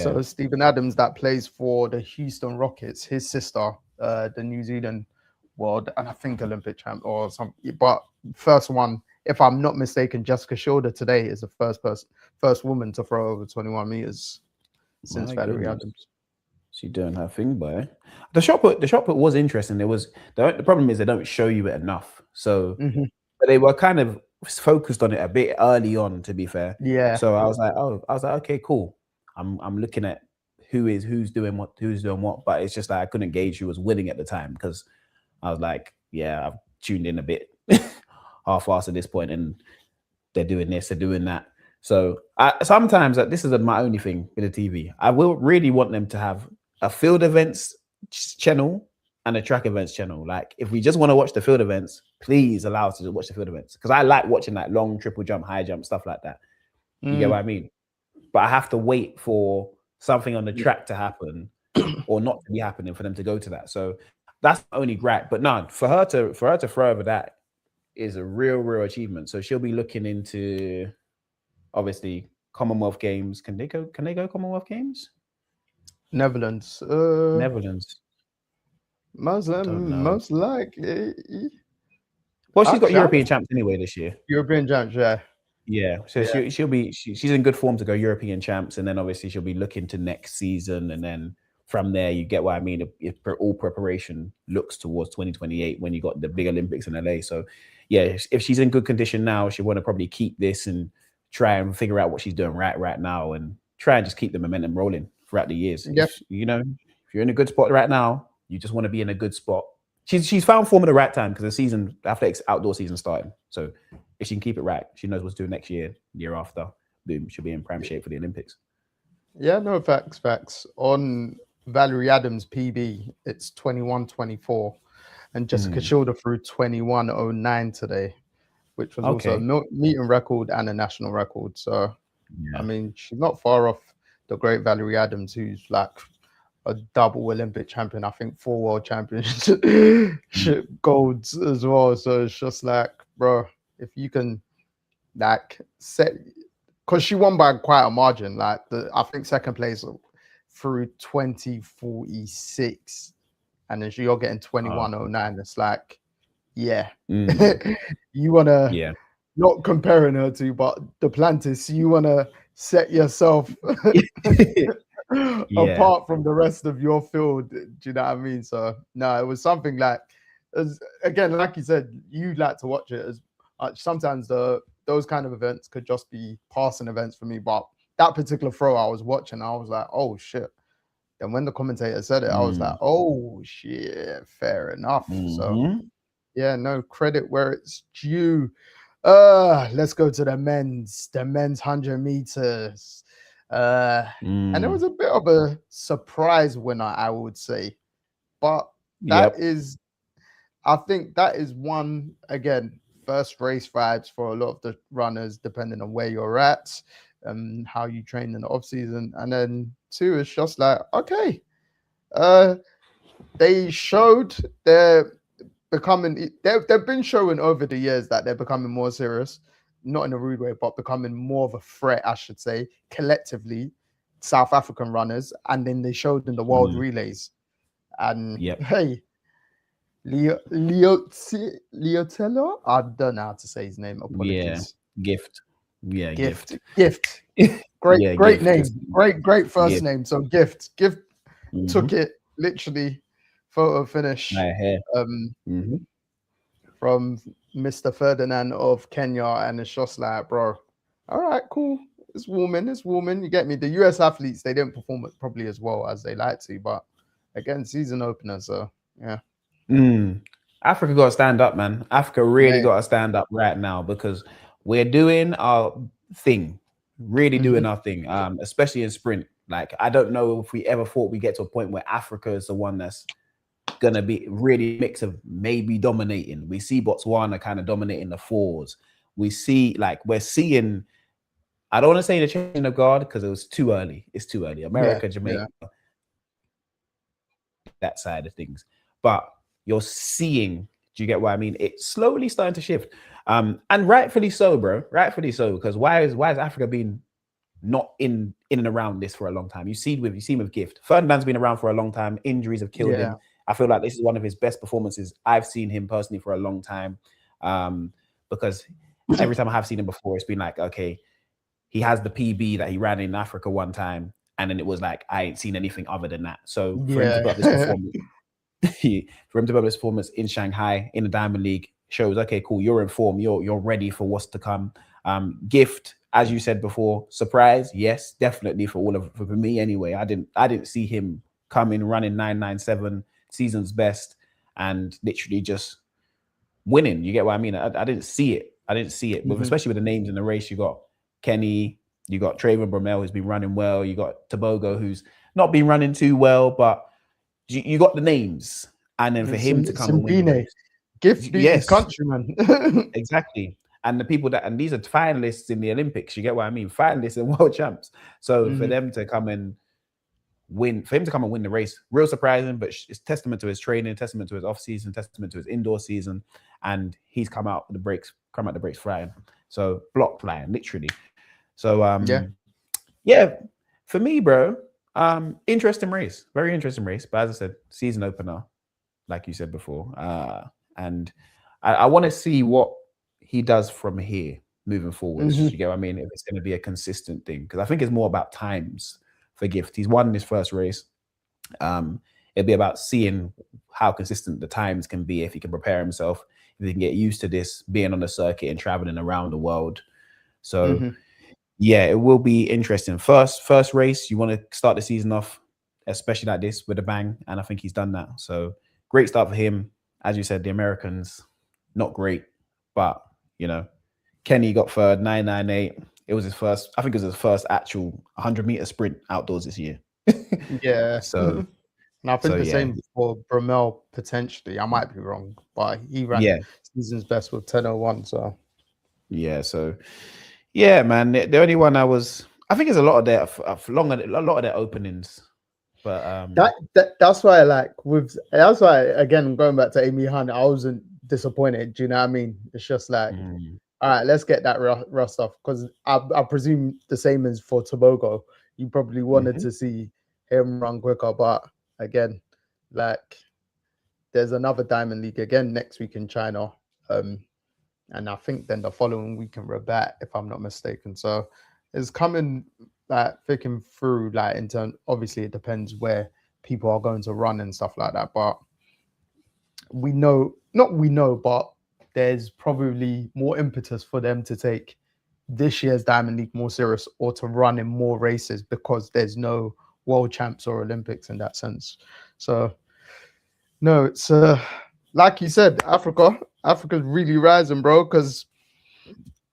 So Stephen Adams that plays for the Houston Rockets, his sister, the New Zealand world, and I think Olympic champ or something. But first one, if I'm not mistaken, Jessica Schilder today is the first woman to throw over 21 meters since Valerie Adams. She's doing her thing, boy. The shot put was interesting. There was the problem is they don't show you it enough. So but they were kind of focused on it a bit early on, to be fair. Yeah. So I was like, okay, cool. I'm looking at who's doing what, but it's just like I couldn't gauge who was winning at the time because I was like, yeah, I've tuned in a bit half-assed at this point, and they're doing this, they're doing that. So sometimes this is my only thing with the TV. I will really want them to have a field events channel and a track events channel. Like if we just want to watch the field events, please allow us to watch the field events because I like watching that long triple jump, high jump, stuff like that. You get what I mean? But I have to wait for something on the track to happen or not to be happening for them to go to that. So that's the only gripe. But no, for her to throw over that is a real achievement. So she'll be looking into obviously Commonwealth Games. Can they go Commonwealth Games? Netherlands. Netherlands. Most likely. Well, she's got European champs anyway this year. European champs, yeah. Yeah. So she's in good form to go European champs, and then obviously she'll be looking to next season, and then from there you get what I mean. If all preparation looks towards 2028 when you got the big Olympics in LA. So yeah, if she's in good condition now, she'll want to probably keep this and try and figure out what she's doing right now, and try and just keep the momentum rolling throughout the years. Yeah. If you're in a good spot right now, you just want to be in a good spot. She's found form at the right time because the athletics outdoor season starting. So if she can keep it right, she knows what to do next year, year after. Boom, she'll be in prime shape for the Olympics. Yeah, no, facts. On Valerie Adams' PB, it's 21:24, and Jessica Schilder threw 21:09 today, which was also a meeting record and a national record. So, I mean, she's not far off the great Valerie Adams, who's like a double Olympic champion. I think 4 world championship golds as well. So it's just like, bro, if you can like set, because she won by quite a margin. Like I think second place through 20:46, and then you're getting 21:09. It's like, yeah, you wanna not comparing her to, but Duplantis, you wanna set yourself apart from the rest of your field. Do you know what I mean? So no, it was something like, again, like you said, you like to watch it as sometimes those kind of events could just be passing events for me, but that particular throw I was watching, I was like, oh shit. And when the commentator said it, I was like, Mm. oh shit, fair enough. So Mhm. yeah, no, credit where it's due. Let's go to the men's 100 meters. And it was Mm. a bit of a surprise winner, I would say. But that Yep. is, I think that is one, again, first race vibes for a lot of the runners, depending on where you're at and how you train in the off season. And then two, it's just like, okay, uh, they showed they're becoming, they've been showing over the years that they're becoming more serious, not in a rude way, but becoming more of a threat, I should say, collectively, South African runners. And then they showed in the world Mm. relays. And Yep. hey, Leotello? I don't know how to say his name. Yeah. Apologies. Gift. Yeah, Gift. gift. Gift. Yeah, Great gift. name. Great first Gift. name. So Gift Mm-hmm. took it literally photo finish Right here. um Mm-hmm. from Mr. Ferdinand of Kenya, and it's just like, bro, all right, cool. It's warming. You get me? The US athletes, they didn't perform it probably as well as they like to, but again, season opener, so yeah. Mm. Africa got to stand up, man. Africa really Man. got to stand up right now because we're doing our thing, really doing Mhm. our thing, especially in sprint. Like, I don't know if we ever thought we get to a point where Africa is the one that's going to be really a mix of maybe dominating. We see Botswana kind of dominating the fours. We see, like, we're seeing, I don't want to say the changing of guard because it was too early. It's too early. Yeah, America, Jamaica, yeah. that side of things. But you're seeing, do you get what I mean? It's slowly starting to shift. And rightfully so, bro. Rightfully so. Because why is Africa been not in and around this for a long time? You see with Gift. Ferdinand's been around for a long time. Injuries have killed Yeah. him. I feel like this is one of his best performances I've seen him personally for a long time. Because every time I have seen him before, it's been like, okay, he has the PB that he ran in Africa one time, and then it was like I ain't seen anything other than that. So for him to put up this Yeah. performance, for him to put up this performance in Shanghai in the Diamond League shows, okay, cool, you're in form, you're ready for what's to come. Gift, as you said before, surprise, yes, definitely for me anyway. I didn't see him coming running 997 season's best and literally just winning. You get what I mean? I didn't see it. I didn't see it. With Mhm. especially with the names in the race, you got Kenny, you got Trayvon Bromell, who's been running well. You got Tobago, who's not been running too well, but you got the names. And then for him to come and win the Simbine. race, Gift beat his yes, countryman. exactly. And the people and these are finalists in the Olympics. You get what I mean? Finalists and world champs. So for Mhm. them to come and win, for him to come and win the race, real surprising, but it's testament to his training, testament to his off season, testament to his indoor season, and he's come out the breaks flying. So block flying, literally. So Yeah. yeah, for me, bro, interesting race, very interesting race. But as I said, season opener, like you said before, and I want to see what he does from here moving forwards. You Mhm. get what I mean? If it's going to be a consistent thing, because I think it's more about times for Gift. He's won his first race. It'll be about seeing how consistent the times can be if he can prepare himself, if he can get used to this being on the circuit and traveling around the world. So Mhm. yeah, it will be interesting. First race, you want to start the season off, especially like this with a bang, and I think he's done that. So great start for him. As you said, the Americans not great, but you know, Kenny got third, 998. It was his first. I think it was his first actual 100-meter sprint outdoors this year. Yeah. so And I think the yeah, same for Bromell potentially. I might be wrong, but he ran yeah, season's best with 10:01. So yeah. So yeah, man. The only one I think, is a lot of a lot of their openings, but that's why, like, with that's why, again, going back to Amy Hunt, I wasn't disappointed. Do you know what I mean? It's just like, mm, all right, let's get that rust off, because I presume the same as for Tobago. You probably wanted mhm. to see him run quicker, but again, like, there's another Diamond League again next week in China, and I think then the following week in Rabat, if I'm not mistaken. So it's coming like thick and through. Like, in turn, obviously it depends where people are going to run and stuff like that, but not we know, but there's probably more impetus for them to take this year's Diamond League more serious or to run in more races because there's no world champs or Olympics in that sense. So no, it's like you said, Africa's really rising, bro, because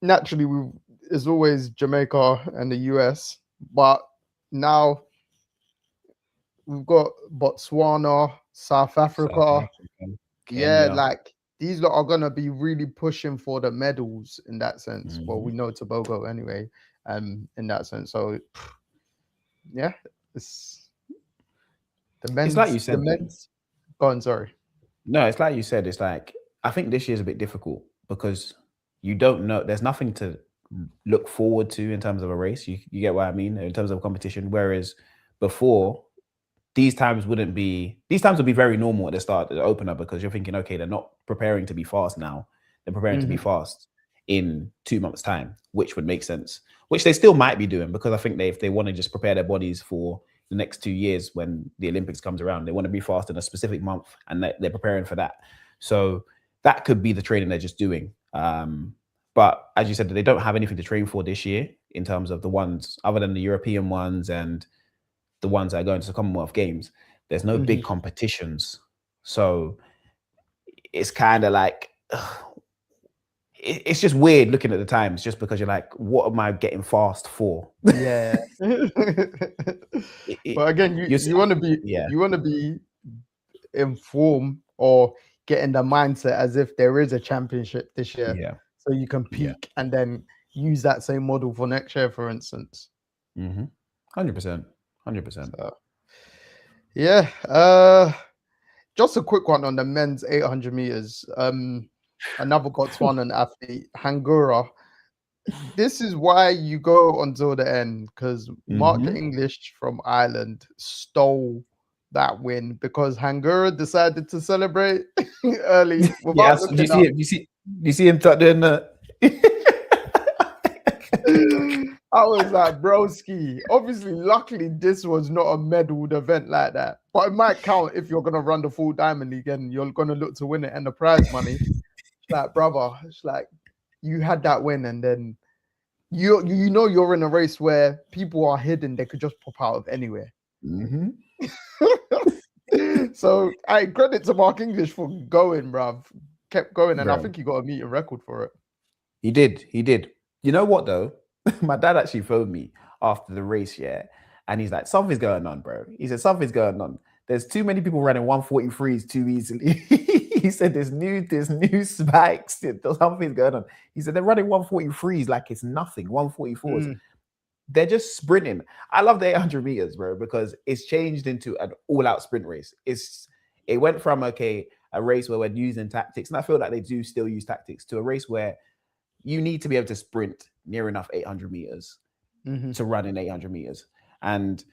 naturally it's always Jamaica and the US, but now we've got Botswana, South South Africa. Africa, Yeah, Kenya. like these lot are gonna be really pushing for the medals in that sense. Well, we Mhm. know Tobago anyway, in that sense. So yeah, it's It's like you the said though. men's gone, sorry. No, it's like you said. It's like I think this year's a bit difficult because you don't know. There's nothing to look forward to in terms of a race. You get what I mean in terms of competition. Whereas before, these times would be very normal at the start, the opener, because you're thinking, okay, they're not preparing to be fast now. They're preparing to be Hmm. fast in 2 months' time, which would make sense. Which they still might be doing because I think if they want to just prepare their bodies for the next 2 years when the Olympics comes around, they want to be fast in a specific month and they're preparing for that. So that could be the training they're just doing. But as you said, they don't have anything to train for this year in terms of the ones other than the European ones and the ones that are going to the Commonwealth Games. There's no Hmm. big competitions. So it's kind of like it's just weird looking at the times just because you're like, what am I getting fast for? Yeah. But again, You're you want to be yeah, informed or get in the mindset as if there is a championship this year, yeah, so you can yeah. peak and then use that same model for next year, for instance. 100%. 100%. So yeah, just a quick one on the men's 800 meters. Another Botswanan athlete, Hangura. This is why you go until the end because Mark Mm-hmm. English from Ireland stole that win because Hangura decided to celebrate early Yeah, without so do you looking see up. it? You see him start doing that? I was like, broski. Obviously, luckily, this was not a medaled event like that, but it might count if you're gonna run the full diamond league and you're gonna look to win it and the prize money. It's like, brother, it's like you had that win, and then you know you're in a race where people are hidden; they could just pop out of anywhere. Mm-hmm. So I credit to Mark English for going, bruv. Kept going, and I Bro, think he got a meeting record for it. he did. He did. You know what though? My dad actually phoned me after the race, yeah, and he's like, "Something's going on, bro." He said, "Something's going on. There's too many people running 143s too easily." He said, there's new spikes. Something's going on." He said, "They're running 143s like it's nothing. 144s. Mm, They're just sprinting." I love the 800 meters, bro, because it's changed into an all-out sprint race. It went from a race where we're using tactics, and I feel like they do still use tactics, to a race where you need to be able to sprint near enough 800 meters mhm. to run in 800 meters. And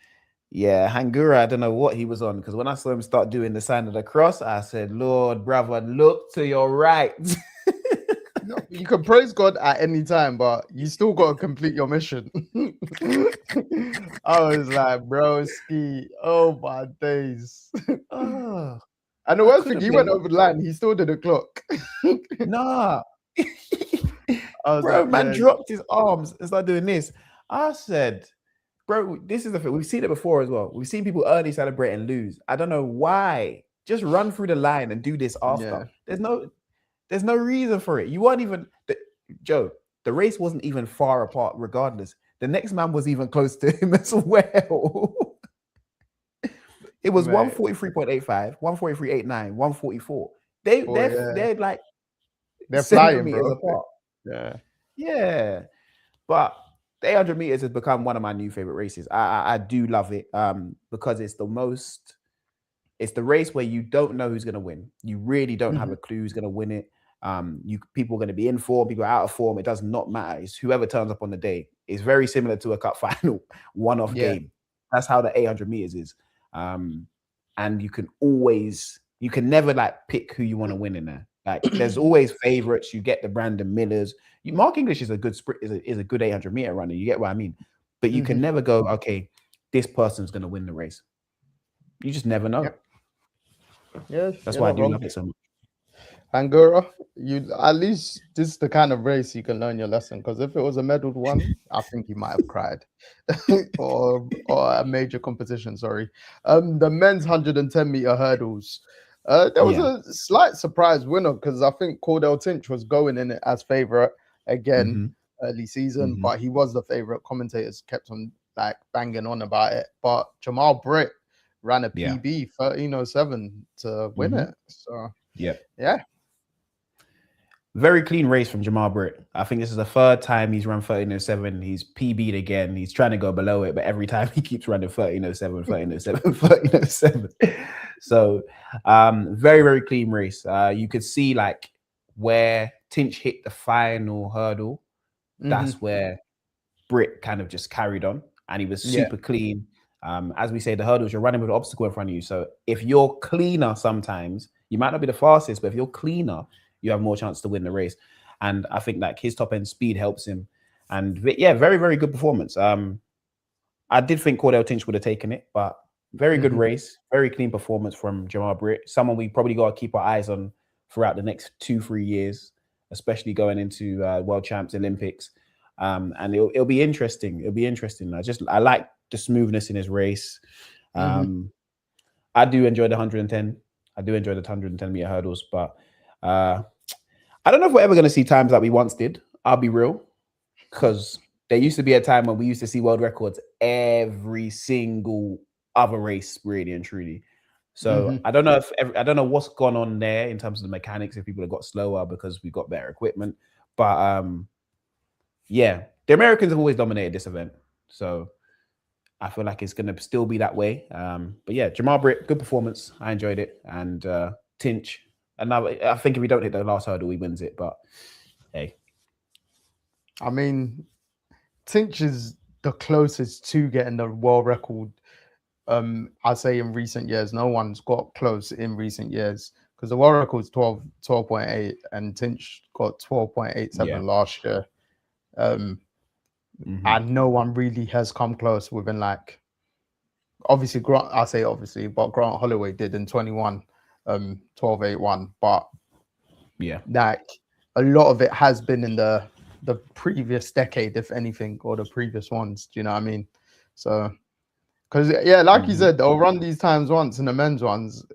yeah, Hangura, I don't know what he was on, because when I saw him start doing the sign of the cross, I said, Lord, brother, look to your right. No, you can praise God at any time, but you still got to complete your mission. I was like, bro, ski. Oh my days. Oh, And the I worst thing, couldn't he went believe. over the line. He still did a clock. Nah. I was Bro, like, man yeah, dropped his arms and started doing this. I said, bro, this is the thing. We've seen it before as well. We've seen people early celebrate and lose. I don't know why. Just run through the line and do this after. yeah, There's no reason for it. You weren't even Joe. The race wasn't even far apart. Regardless, the next man was even close to him as well. It was mate. 143.85, 143.89, 144. They Oh they're yeah, they're like they're flying, centimeters bro. apart. Yeah. Yeah, but the 800 meters has become one of my new favorite races. I do love it because it's the race where you don't know who's going to win. You really don't have Mhm. a clue who's going to win it. People are going to be in form, people are out of form. It does not matter. It's whoever turns up on the day. It's very similar to a cup final, one-off Yeah. game. That's how the 800 meters is. And you can never like pick who you want to win in there. Like there's always favorites. You get the Brandon Millers. Mark English is a good sprint, is a good 800 meter runner. You get what I mean? But you can Mhm. never go, okay, this person's going to win the race. You just never know. Yeah, That's you're why I not do wrong. love it so much. Angora, you at least this is the kind of race you can learn your lesson. Because if it was a medaled one, I think you might have cried, or a major competition. Sorry, the men's 110-meter hurdles. There was Yeah. a slight surprise winner because I think Cordell Tinch was going in it as favorite again Mm-hmm. early season, Mm-hmm. but he was the favorite. Commentators kept on like banging on about it, but Jamal Britt ran a Yeah. PB 13:07 to win Mm-hmm. it. So Yep. yeah. Very clean race from Jamal Britt. I think this is the third time he's run 13:07. He's PB'd again. He's trying to go below it, but every time he keeps running 13:07, 13:07, 13:07. So, very, very clean race. You could see like where Tinch hit the final hurdle. That's Hmm. where Britt kind of just carried on, and he was Yeah. super clean. As we say, the hurdles, you're running with an obstacle in front of you. So if you're cleaner, sometimes you might not be the fastest, but if you're cleaner, you have more chance to win the race. And I think like his top end speed helps him. And yeah, very, very good performance. I did think Cordell Tinch would have taken it, but very good Hmm. race, very clean performance from Jamal Britt. Someone we probably got to keep our eyes on throughout the next 2-3 years, especially going into World Champs, Olympics. And it'll be interesting. It'll be interesting. I like the smoothness in his race. Hmm. I do enjoy the 110. I do enjoy the 110-meter hurdles, but I don't know if we're ever going to see times that we once did. I'll be real, because there used to be a time when we used to see world records every single other race, really and truly. So Hmm. I don't know what's gone on there in terms of the mechanics. If people have got slower because we got better equipment, but yeah, the Americans have always dominated this event, so I feel like it's going to still be that way. But yeah, Jamal Britt, good performance. I enjoyed it, and Tinch. Another, I think if we don't hit the last hurdle, he wins it. But hey, I mean, Tinch is the closest to getting the world record. I say in recent years, no one's got close in recent years because the world record is 12.8, and Tinch got yeah, 12.87 last year. Um, hmm, and no one really has come close within like obviously Grant. I say obviously, but Grant Holloway did in 21, 12.81. But yeah, like a lot of it has been in the previous decade, if anything, or the previous ones. Do you know what I mean? So, because yeah, like you hmm, said, they'll run these times once in the men's ones.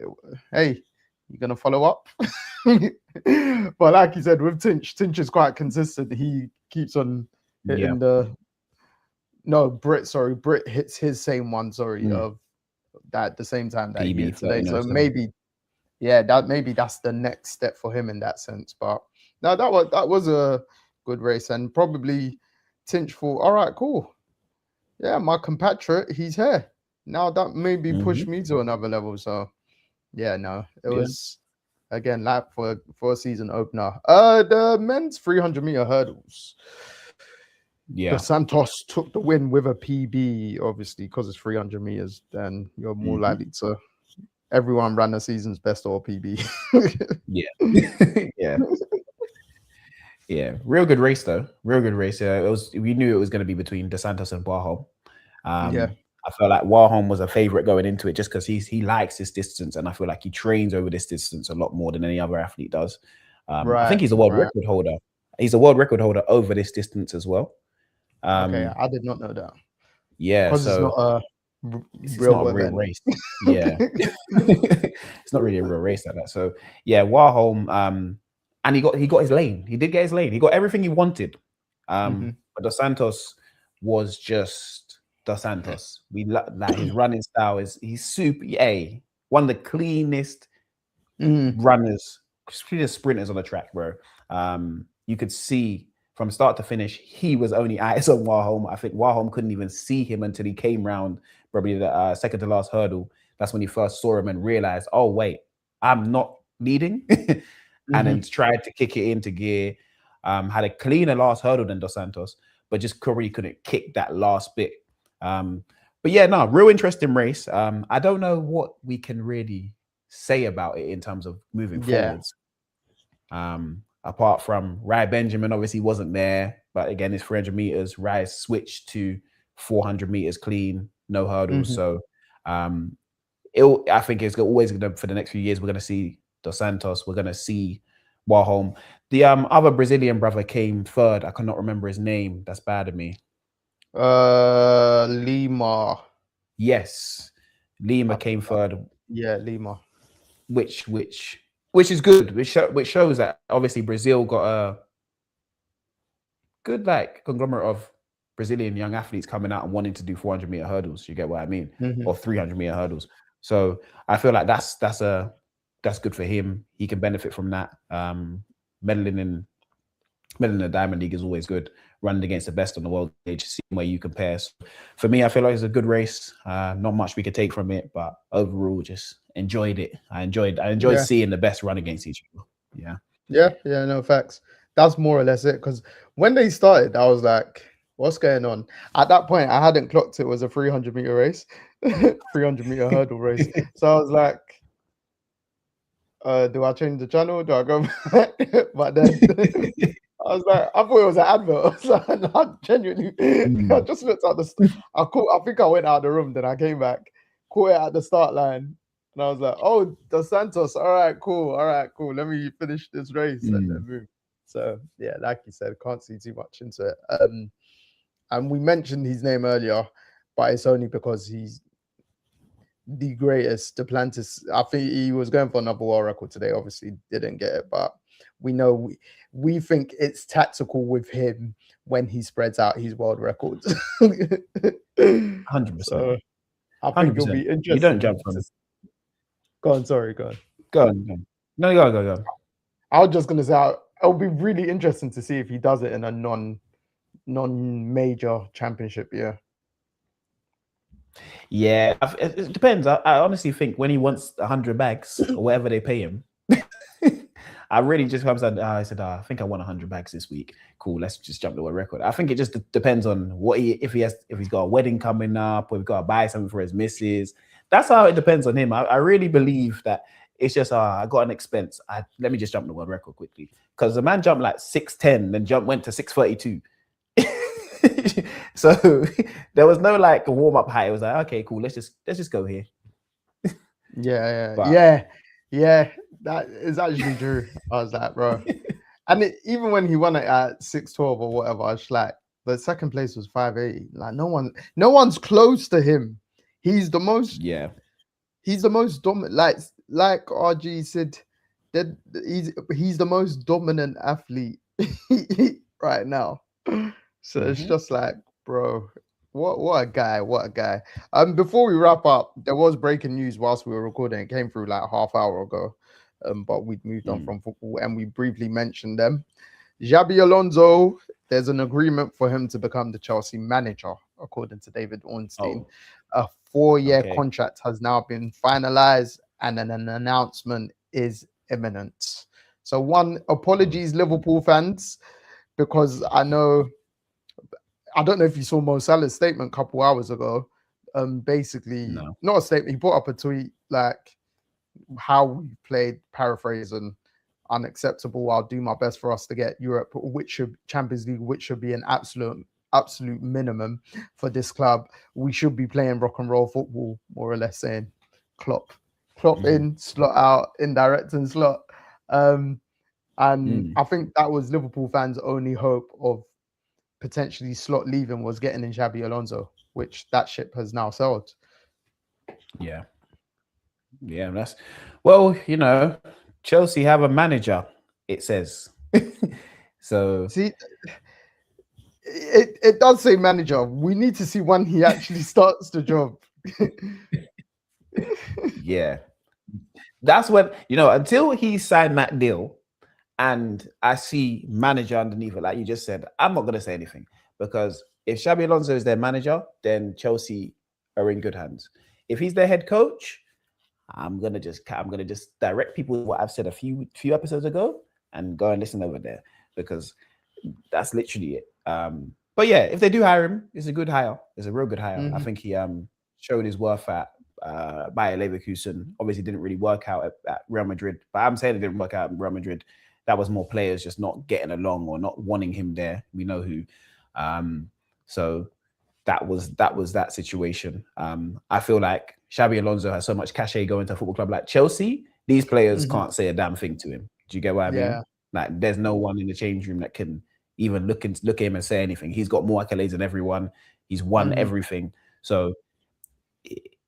Hey, you gonna follow up? But like you said, with Tinch is quite consistent. He keeps on yeah, hitting the no Brit. Sorry, Brit hits his same one. Sorry, mm. of that the same time that he PB hit today. So 13:07. maybe yeah, that's the next step for him in that sense. But no, that was a good race, and probably Tinch thought, all right, cool, yeah, my compatriot, he's here now. That maybe Hmm. pushed me to another level. So yeah, no, it Yeah, was again like for a season opener. The men's 300-meter hurdles. The yeah, Santos took the win with a PB, obviously, because it's 300 meters. Then you're more hmm, likely to. Everyone ran the season's best or PB. yeah, yeah, yeah. Real good race though. Real good race. It was. We knew it was going to be between Dos Santos and Warholm. Yeah. I felt like Warholm was a favorite going into it just because he likes this distance, and I feel like he trains over this distance a lot more than any other athlete does. I think Right. he's the world Right. record holder. He's a world record holder over this distance as well. Okay. Um, I did not know that yeah, because it's not so a it's not a real real event. race. Yeah, it's not really a real race like that. So yeah, Warholm, and he got his lane. He did get his lane. He got everything he wanted. Hmm. But Dos Santos was just Dos Santos. Like his running style is he's super. Yeah, one of the cleanest Hmm. runners, cleanest sprinters on the track, bro. You could see from start to finish, he was only eyes on Warholm. I think Warholm couldn't even see him until he came round probably the second to last hurdle. That's when he first saw him and realized, oh wait, I'm not leading, and then Hmm. tried to kick it into gear. Had a cleaner last hurdle than Dos Santos, but just probably couldn't kick that last bit. But yeah, no, real interesting race. I don't know what we can really say about it in terms of moving Yeah. forwards. Apart from Rai Benjamin, obviously wasn't there, but again, it's 300 meters. Rai switched to 400 meters clean, no hurdles. Hmm. So I think it's always going to, for the next few years, we're going to see Dos Santos. We're going to see while home. The other Brazilian brother came third. I cannot remember his name. That's bad of me. Lima. Yes, Lima I came think third, yeah, Lima. which is good. Which shows that obviously Brazil got a good like conglomerate of Brazilian young athletes coming out and wanting to do 400-meter hurdles. You get what I mean, or 300-meter hurdles. So I feel like that's good for him. He can benefit from that. Medaling in the Diamond League is always good. Running against the best on the world stage, seeing where you compare. So for me, I feel like it's a good race. Not much we could take from it, but overall, just enjoyed it. I enjoyed seeing the best run against each other. Yeah, no facts. That's more or less it. Because when they started, I was like, "What's going on?" At that point, I hadn't clocked it was a 300-meter race, 300-meter hurdle race. So I was like, "Do I change the channel? Do I go back?" But then I was like, I thought it was an advert. I was like, no, genuinely, I just looked at the. I think I went out of the room. Then I came back, caught it at the start line, and I was like, "Oh, Dos Santos. All right, cool. Let me finish this race and then move." So yeah, like you said, can't see too much into it. And we mentioned his name earlier, but it's only because he's the greatest. Duplantis. I think he was going for another world record today. Obviously, didn't get it, but we know we think it's tactical with him when he spreads out his world records. 100%. So I think it'll be interesting. You don't jump from it. Go on, sorry, go on. Go on. No, go. I was just gonna say it'll be really interesting to see if he does it in a non-major championship year. Yeah, it depends. I honestly think when he wants 100 bags or whatever they pay him, I really just comes down. I said, I think I won 100 bags this week. Cool, let's just jump to a record. I think it just depends on what if he's got a wedding coming up, or he's got to buy something for his missus. That's how it depends on him. I really believe that it's just I got an expense. Let me just jump the world record quickly, because the man jumped like 6'10", then went to 6'32". So there was no like a warm up height. It was like, okay, cool, let's just go here. Yeah. That is actually true. I was like, bro. And even when he won it at 6'12" or whatever, I was like, the second place was 5'80". Like no one's close to him. He's the most dominant. Like RG said, that he's the most dominant athlete right now. So it's just like, bro, what a guy. Before we wrap up, there was breaking news whilst we were recording. It came through like half hour ago. But we'd moved on from football and we briefly mentioned them. Xabi Alonso, there's an agreement for him to become the Chelsea manager, according to David Ornstein. A 4-year contract has now been finalized and an announcement is imminent. So apologies, Liverpool fans, because I don't know if you saw Mo Salah's statement a couple hours ago. Basically, not a statement, he put up a tweet like, how we played, paraphrasing, unacceptable. I'll do my best for us to get Europe, Champions League, which should be an absolute minimum for this club. We should be playing rock and roll football, more or less saying Klopp in, slot out, indirect and slot. And I think that was Liverpool fans' only hope of potentially slot leaving was getting in Xabi Alonso, which that ship has now sailed. Yeah, that's Chelsea have a manager, it says. So see, it does say manager. We need to see when he actually starts the job. Yeah, that's when until he signed that deal and I see manager underneath it, like you just said, I'm not going to say anything, because if Xabi Alonso is their manager, then Chelsea are in good hands. If he's their head coach, I'm gonna just direct people to what I've said a few episodes ago and go and listen over there, because that's literally it. But yeah, if they do hire him, it's a good hire. It's a real good hire. I think he showed his worth at Bayer Leverkusen. Obviously, didn't really work out at Real Madrid, but I'm saying it didn't work out at Real Madrid. That was more players just not getting along or not wanting him there. We know who. So that was that situation. I feel like Xabi Alonso has so much cachet going to a football club like Chelsea. These players can't say a damn thing to him. Do you get what I mean? Like, there's no one in the change room that can even look at him and say anything. He's got more accolades than everyone. He's won everything. So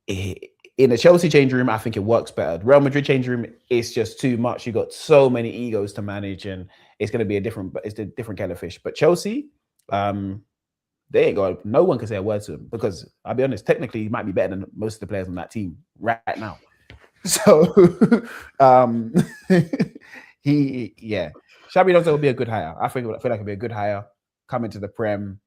in the Chelsea change room, I think it works better. The Real Madrid change room, it's just too much. You got so many egos to manage, and it's going to be a different kind of fish. But Chelsea, they ain't got, no one can say a word to him, because I'll be honest, technically he might be better than most of the players on that team right now. So Xabi Alonso will be a good hire. I feel like it'll be a good hire, coming to the Prem,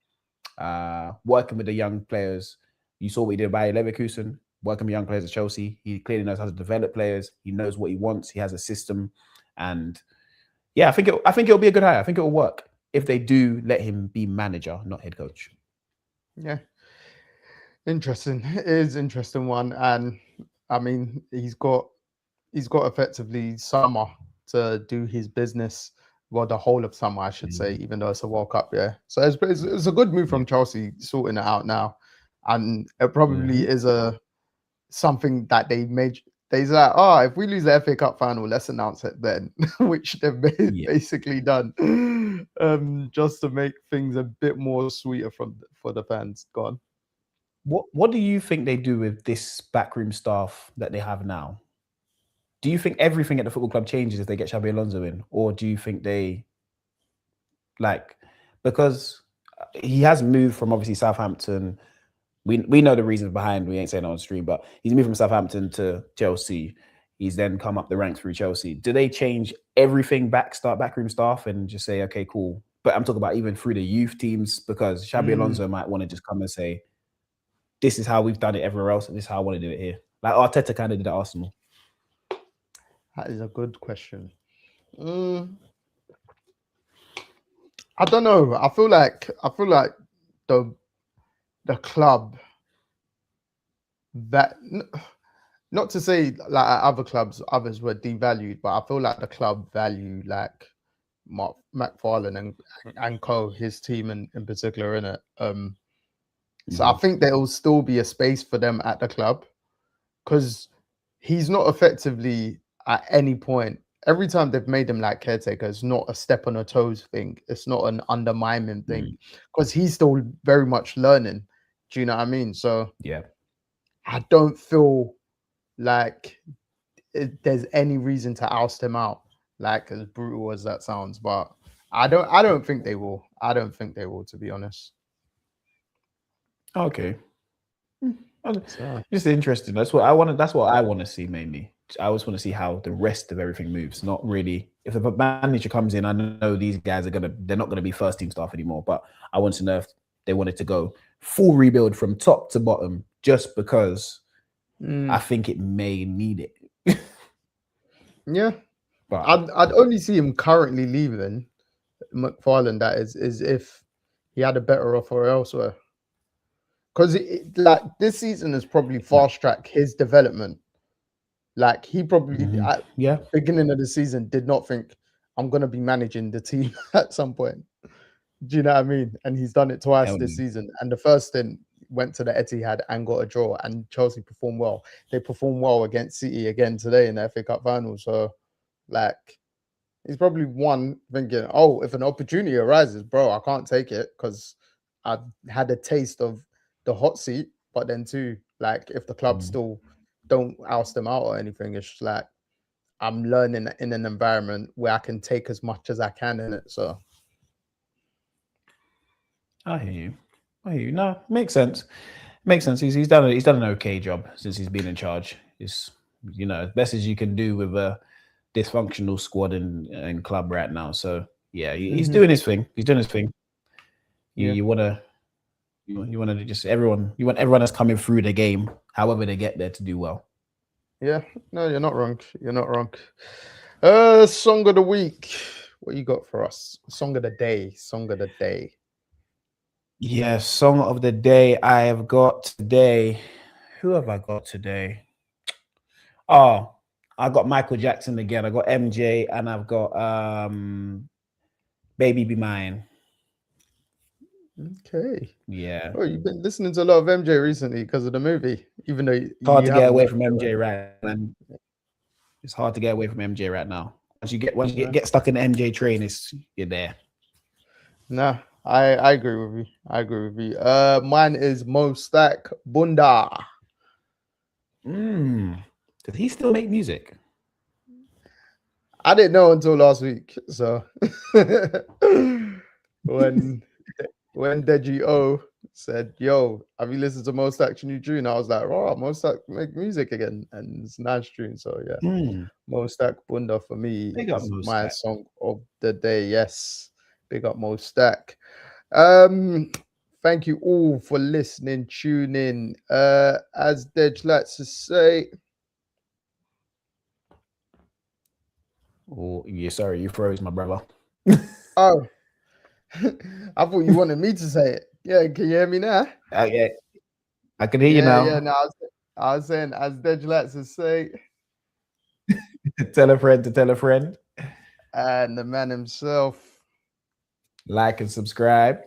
working with the young players. You saw what he did by Leverkusen, working with young players at Chelsea. He clearly knows how to develop players. He knows what he wants. He has a system, and I think it'll be a good hire. I think it'll work if they do let him be manager, not head coach. Yeah, interesting. It is an interesting one, and I mean, he's got effectively summer to do his business. Well, the whole of summer, I should say, even though it's a World Cup, So it's a good move from Chelsea, sorting it out now, and it probably is something that they made. They're like, oh, if we lose the FA Cup final, let's announce it then, which they've basically done, just to make things a bit more sweeter for the fans. Go on. What do you think they do with this backroom staff that they have now? Do you think everything at the football club changes if they get Xabi Alonso in, or do you think they, because he has moved from obviously Southampton? We know the reasons behind. We ain't saying it on stream, but he's moved from Southampton to Chelsea. He's then come up the ranks through Chelsea. Do they change everything backroom staff and just say, okay, cool? But I'm talking about even through the youth teams, because Xabi Alonso might want to just come and say, this is how we've done it everywhere else, and this is how I want to do it here. Like Arteta kind of did at Arsenal. That is a good question. I don't know. I feel like the club, that, not to say like at other clubs others were devalued, but I feel like the club value like McFarlane and co, his team in particular, in it. So I think there will still be a space for them at the club, because he's not effectively at any point. Every time they've made him like caretaker, it's not a step on a toes thing. It's not an undermining thing, because he's still very much learning. Do you know what I mean? So I don't feel like there's any reason to oust him out, like as brutal as that sounds. But I don't think they will. I don't think they will, to be honest. Okay. It's interesting. That's what I want to see mainly. I always want to see how the rest of everything moves. Not really. If a manager comes in, I know these guys they're not gonna be first team staff anymore. But I want to know if they wanted to go full rebuild from top to bottom, just because I think it may need it. Yeah, but I'd only see him currently leaving McFarlane. That is if he had a better offer elsewhere. Because like this season has probably fast tracked his development. Like he probably at beginning of the season did not think, I'm gonna be managing the team at some point. Do you know what I mean? And he's done it twice this season. And the first stint went to the Etihad and got a draw, and Chelsea performed well. They performed well against City again today in the FA Cup final. So like he's probably one thinking, oh, if an opportunity arises, bro, I can't take it because I've had a taste of the hot seat. But then too, like if the club still don't oust them out or anything, it's just like I'm learning in an environment where I can take as much as I can in it. So I hear you. No, makes sense. He's done an okay job since he's been in charge. It's as best as you can do with a dysfunctional squad and club right now. So he's doing his thing. You want to just everyone that's coming through the game, however they get there, to do well. Yeah, no, you're not wrong. Song of the week. What you got for us? Song of the day. Yeah, song of the day I have got today. Who have I got today? Oh, I got Michael Jackson again. I got MJ, and I've got Baby Be Mine. Okay. Yeah. Oh, you've been listening to a lot of MJ recently because of the movie, even though it's hard to get away from MJ right now. It's hard to get away from MJ right now. Once you get stuck in the MJ train, you're there. Nah, I agree with you. I agree with you. Mine is Mo Stack Bunda. Does he still make music? I didn't know until last week. So when Deji O said, "Yo, have you listened to Mo Stack's new tune?" I was like, "Oh, Mo Stack make music again, and it's a nice tune." So yeah, Mo Stack Bunda for me Big up is Mo my Stack. song of the day. Yes, big up Mo Stack. Thank you all for listening, tuning. As Dej likes to say, Oh, yeah, sorry, you froze, my brother. oh, I thought you wanted me to say it. Yeah, can you hear me now? Yeah, I can hear you Yeah, now. yeah. No, I was saying, as Dej likes to say, Tell a friend to tell a friend. and the man himself. Like and subscribe.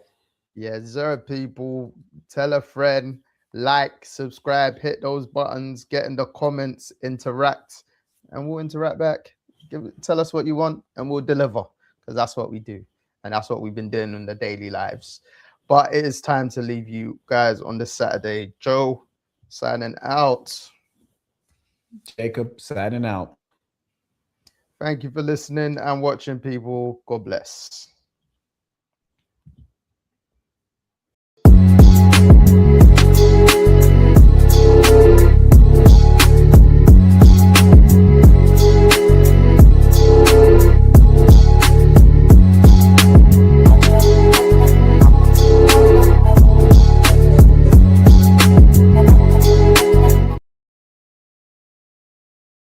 Yeah, sir, people. Tell a friend, like, subscribe, hit those buttons, get in the comments, interact, and we'll interact back. Tell us what you want, and we'll deliver, because that's what we do, and that's what we've been doing in the daily lives. But it is time to leave you guys on this Saturday. Joe, signing out. Jacob signing out. Thank you for listening and watching, people. God bless.